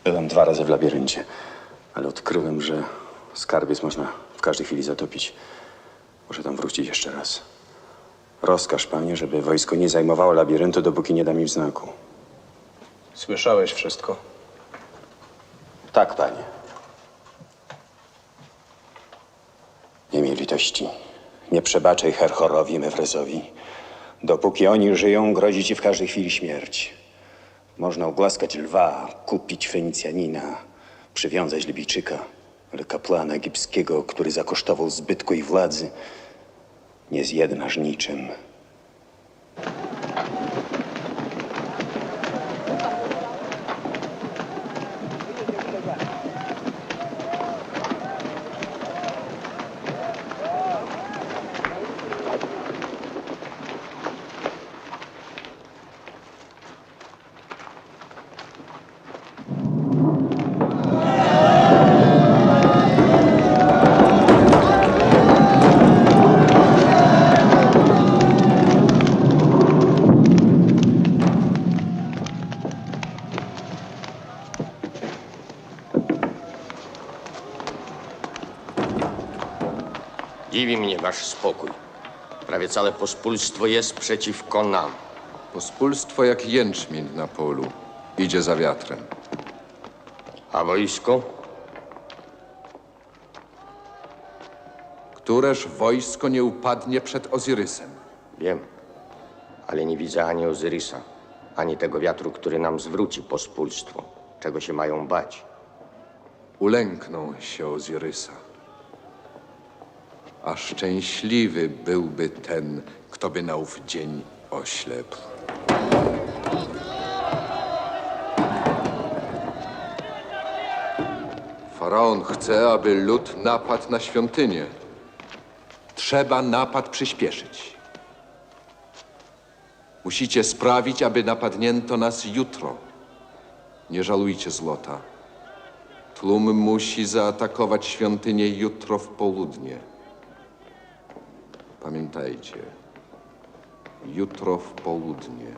Byłem 2 razy w labiryncie, ale odkryłem, że skarbiec można w każdej chwili zatopić. Muszę tam wrócić jeszcze raz. Rozkaż, panie, żeby wojsko nie zajmowało labiryntu, dopóki nie dam im znaku. Słyszałeś wszystko? Tak, panie. Nie miej litości. Nie przebaczaj Herhorowi, Mefresowi. Dopóki oni żyją, grozi ci w każdej chwili śmierć. Można ugłaskać lwa, kupić Fenicjanina, przywiązać Libijczyka, ale kapłana egipskiego, który zakosztował zbytku i władzy, nie zjednasz niczym. Dziwi mnie wasz spokój. Prawie całe pospólstwo jest przeciwko nam. Pospólstwo jak jęczmień na polu. Idzie za wiatrem. A wojsko? Któreż wojsko nie upadnie przed Ozyrysem? Wiem, ale nie widzę ani Ozyrysa, ani tego wiatru, który nam zwróci pospólstwo. Czego się mają bać? Ulękną się Ozyrysa. A szczęśliwy byłby ten, kto by na ów dzień oślepł. Faraon chce, aby lud napadł na świątynię. Trzeba napad przyspieszyć. Musicie sprawić, aby napadnięto nas jutro. Nie żalujcie złota. Tłum musi zaatakować świątynię jutro w południe. Pamiętajcie, jutro w południe.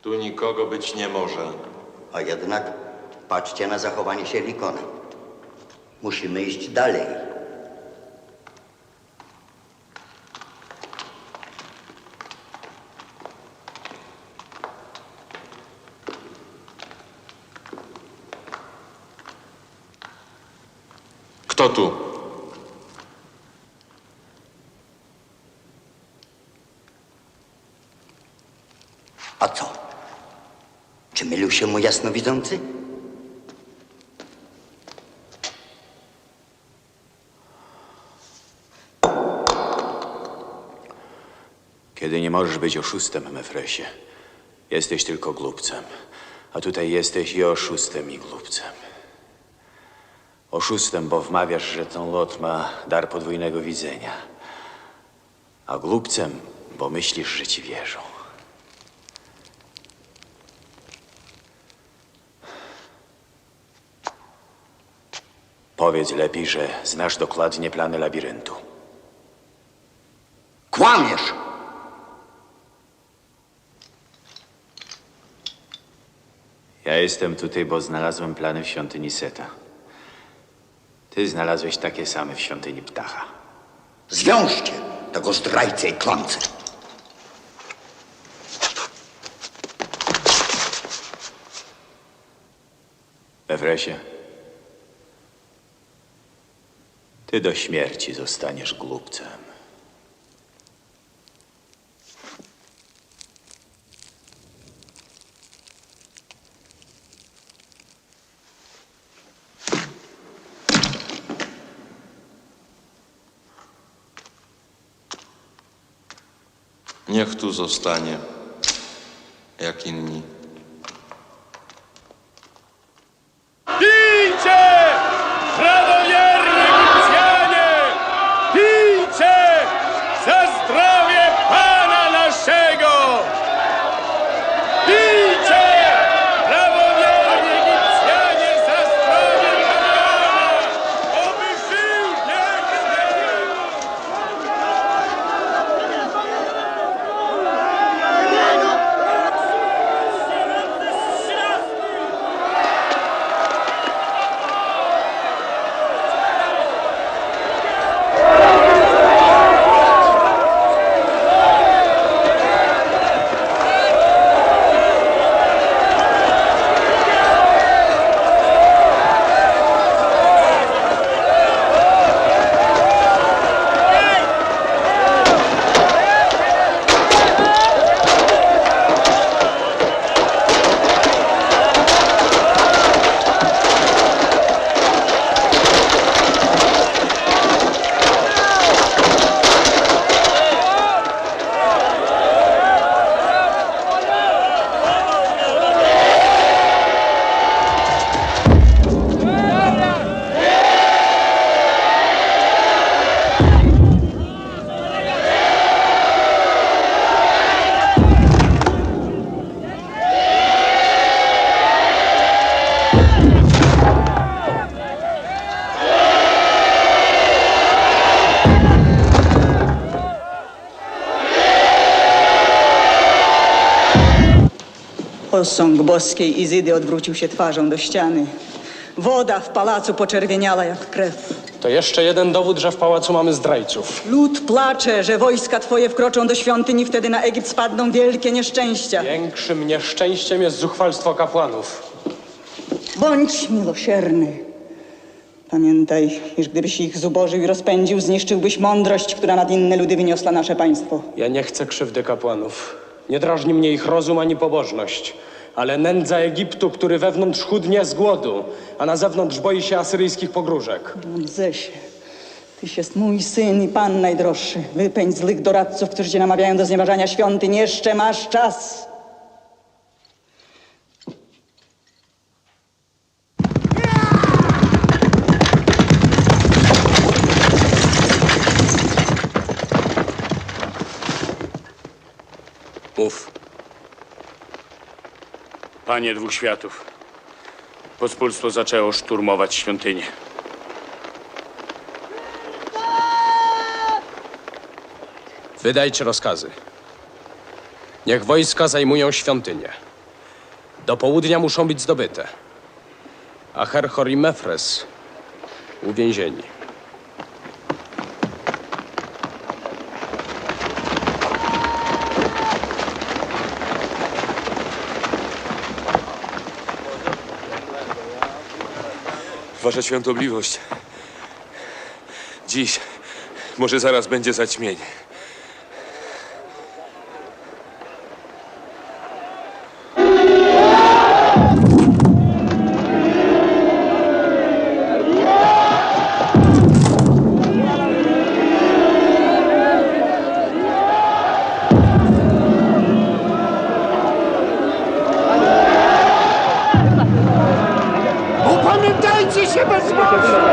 Tu nikogo być nie może. A jednak patrzcie na zachowanie Sierlikona. Musimy iść dalej. Kto tu? A co? Czy mylił się mu jasnowidzący? Kiedy nie możesz być oszustem, Mefresie, jesteś tylko głupcem. A tutaj jesteś i oszustem, i głupcem. Oszustem, bo wmawiasz, że ten lot ma dar podwójnego widzenia. A głupcem, bo myślisz, że ci wierzą. Powiedz lepiej, że znasz dokładnie plany labiryntu. Kłamiesz! Ja jestem tutaj, bo znalazłem plany w świątyni Seta. Ty znalazłeś takie same w świątyni Ptacha. Zwiążcie tego zdrajcę i kłamcę. Mefresie, ty do śmierci zostaniesz głupcem. Niech tu zostanie, jak inni. Pijcie! Prawowierni Egipcjanie! Pijcie! Za zdrowie Pana naszego! Pijcie! Prawowierni Egipcjanie! Za zdrowie Pana! Oby żył wiek Posąg boskiej Izydy odwrócił się twarzą do ściany. Woda w pałacu poczerwieniała jak krew. To jeszcze jeden dowód, że w pałacu mamy zdrajców. Lud placze, że wojska twoje wkroczą do świątyni, wtedy na Egipt spadną wielkie nieszczęścia. Większym nieszczęściem jest zuchwalstwo kapłanów. Bądź miłosierny. Pamiętaj, iż gdybyś ich zubożył i rozpędził, zniszczyłbyś mądrość, która nad inne ludy wyniosła nasze państwo. Ja nie chcę krzywdy kapłanów. Nie drażni mnie ich rozum ani pobożność, ale nędza Egiptu, który wewnątrz chudnie z głodu, a na zewnątrz boi się asyryjskich pogróżek. Ramzesie, tyś jest mój syn i pan najdroższy. Wypędź złych doradców, którzy cię namawiają do znieważania świątyń. Jeszcze masz czas. Mów. Panie dwóch światów, pospólstwo zaczęło szturmować świątynię. Wydajcie rozkazy. Niech wojska zajmują świątynię. Do południa muszą być zdobyte. A Herhor i Mefres uwięzieni. Wasza świątobliwość. Dziś, może zaraz będzie zaćmienie. Opamiętajcie się, bezbożni!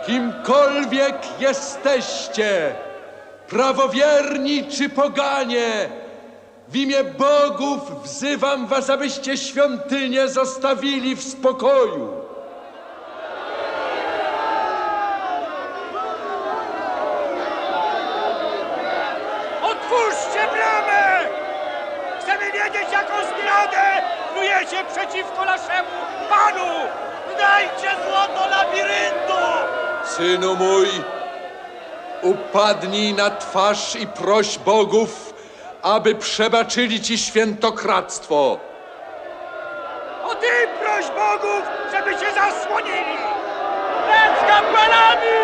Kimkolwiek jesteście, prawowierni czy poganie, w imię bogów wzywam was, abyście świątynię zostawili w spokoju. Otwórzcie bramę! Chcemy wiedzieć, jaką zdradę plujecie przeciwko naszemu Panu! Dajcie złoto labiryntu! Synu mój, upadnij na twarz i proś bogów, aby przebaczyli ci świętokradztwo. O ty proś bogów, żeby się zasłonili! Lecz kapłanami!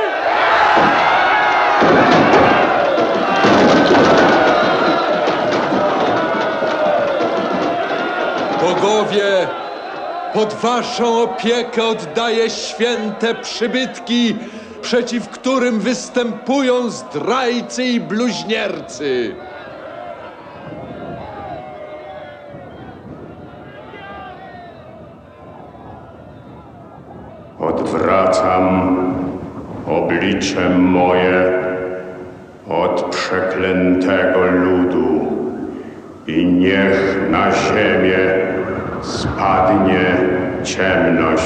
Bogowie, pod waszą opiekę oddaję święte przybytki, przeciw którym występują zdrajcy i bluźniercy. Odwracam oblicze moje od przeklętego ludu i niech na ziemię spadnie ciemność.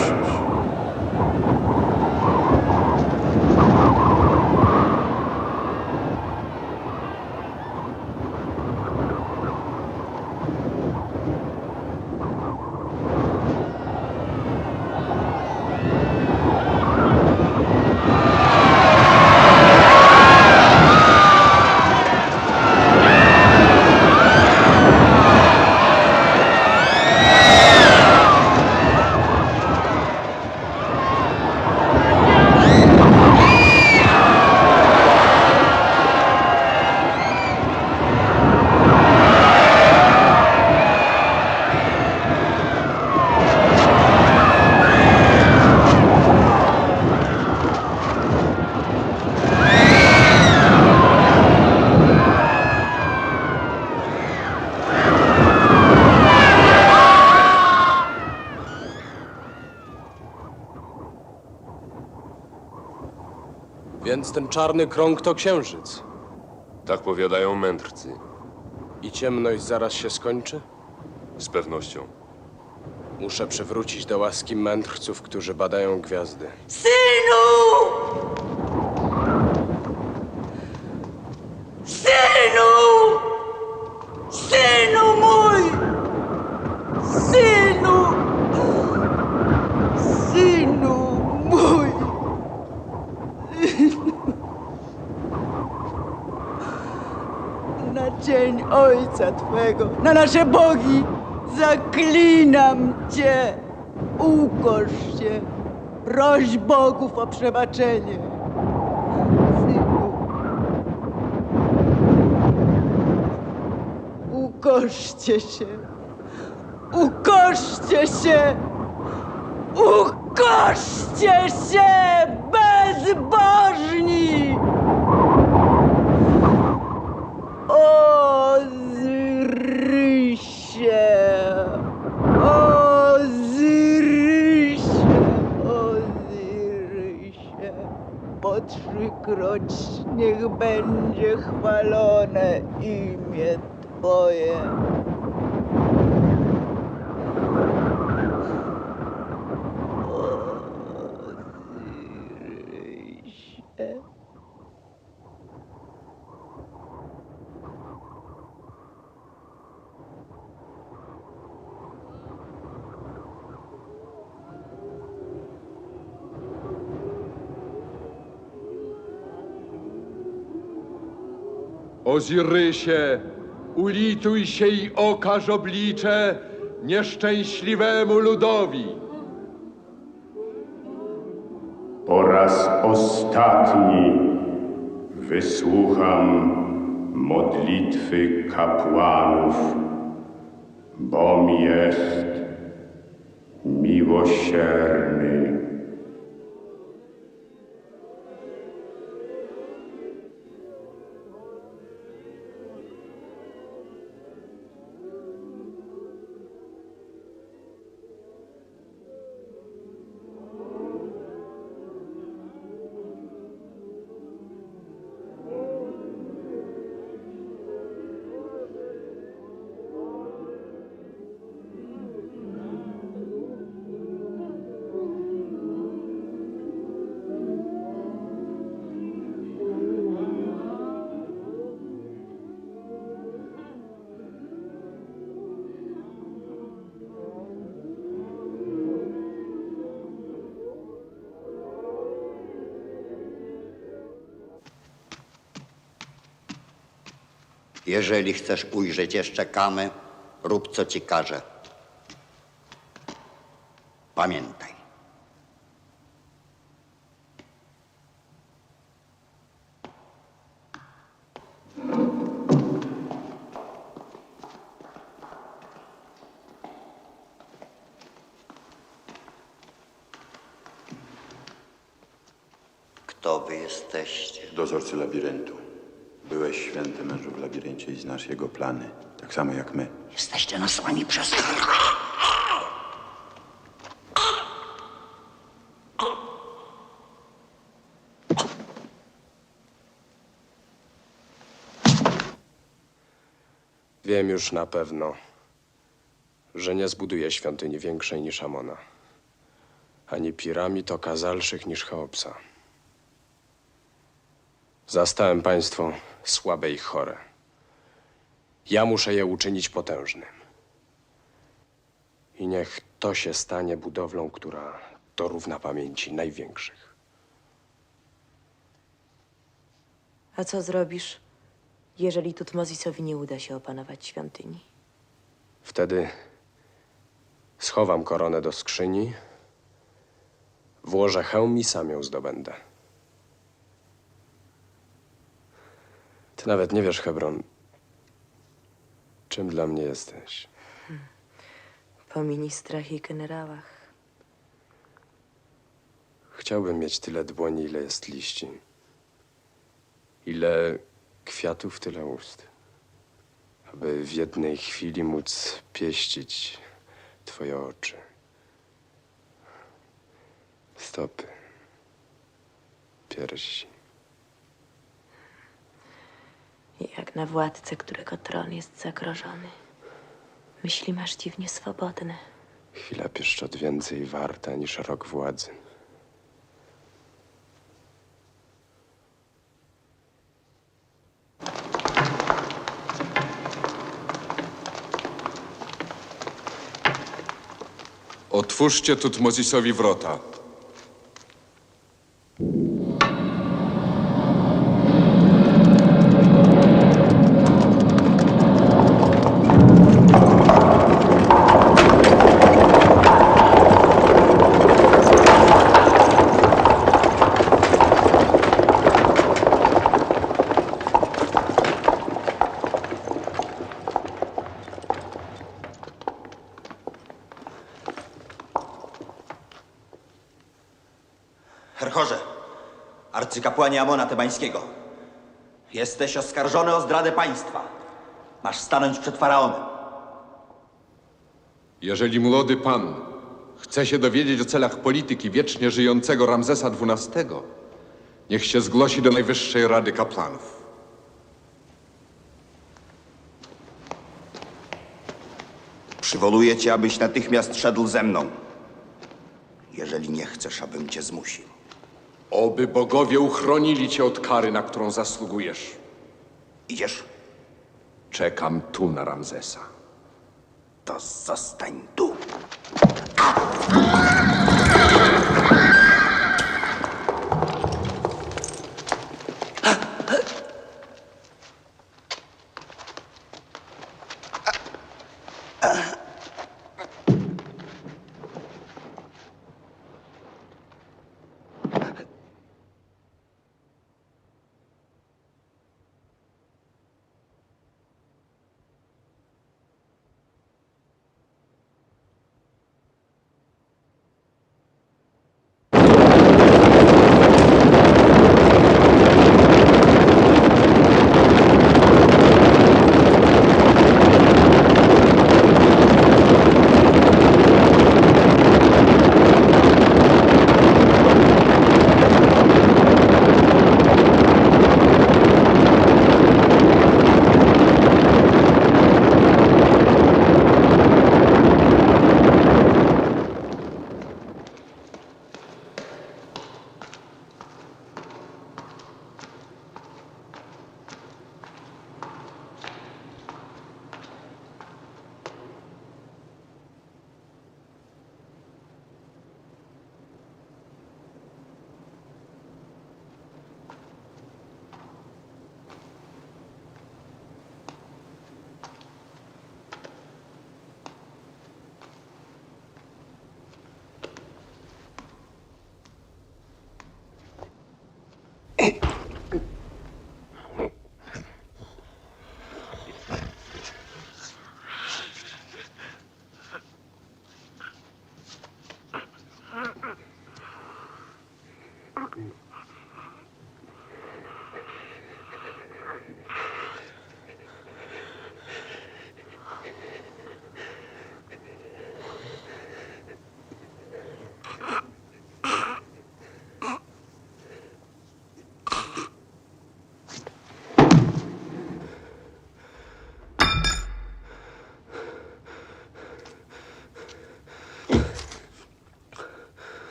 Więc ten czarny krąg to księżyc. Tak powiadają mędrcy. I ciemność zaraz się skończy? Z pewnością. Muszę przywrócić do łaski mędrców, którzy badają gwiazdy. Synu! Synu! Synu mój! Synu! Synu mój! Na dzień Ojca Twego, na nasze bogi, zaklinam Cię, ukosz się, proś bogów o przebaczenie. Synu, Ukoszcie się! Ukoszcie się! Ukoszcie się, bezbożni! Ozrysie! Ozrysie! Ozrysie! Po trzykroć niech będzie chwalone imię Twoje. Ozrysie. Ozirysie, ulituj się i okaż oblicze nieszczęśliwemu ludowi. Po raz ostatni wysłucham modlitwy kapłanów, bom jest miłosierny. Jeżeli chcesz ujrzeć jeszcze Kamę, rób co ci każe. Pamiętaj. Kto wy jesteście? Dozorcy labiryntu. Byłeś święty mężu w labiryncie i znasz jego plany, tak samo jak my. Jesteście nasłani przez... Wiem już na pewno, że nie zbuduję świątyni większej niż Amona, ani piramid okazalszych niż Cheopsa. Zastałem państwo słabe i chore. Ja muszę je uczynić potężnym. I niech to się stanie budowlą, która dorówna pamięci największych. A co zrobisz, jeżeli Tutmozisowi nie uda się opanować świątyni? Wtedy schowam koronę do skrzyni, włożę hełm i sam ją zdobędę. Ty nawet nie wiesz, Hebron, czym dla mnie jesteś. Po ministrach i generałach. Chciałbym mieć tyle dłoni, ile jest liści. Ile kwiatów, tyle ust. Aby w jednej chwili móc pieścić twoje oczy, stopy, piersi. Jak na władcę, którego tron jest zagrożony. Myśli masz dziwnie swobodne. Chwila pieszczot więcej warta niż rok władzy. Otwórzcie Tutmozisowi wrota. Herhorze, arcykapłanie Amona Tebańskiego, jesteś oskarżony o zdradę państwa. Masz stanąć przed faraonem. Jeżeli młody pan chce się dowiedzieć o celach polityki wiecznie żyjącego Ramzesa XII, niech się zgłosi do Najwyższej Rady Kapłanów. Przywołuję cię, abyś natychmiast szedł ze mną. Jeżeli nie chcesz, abym cię zmusił. Oby bogowie uchronili cię od kary, na którą zasługujesz. Idziesz? Czekam tu na Ramzesa. To zostań tu.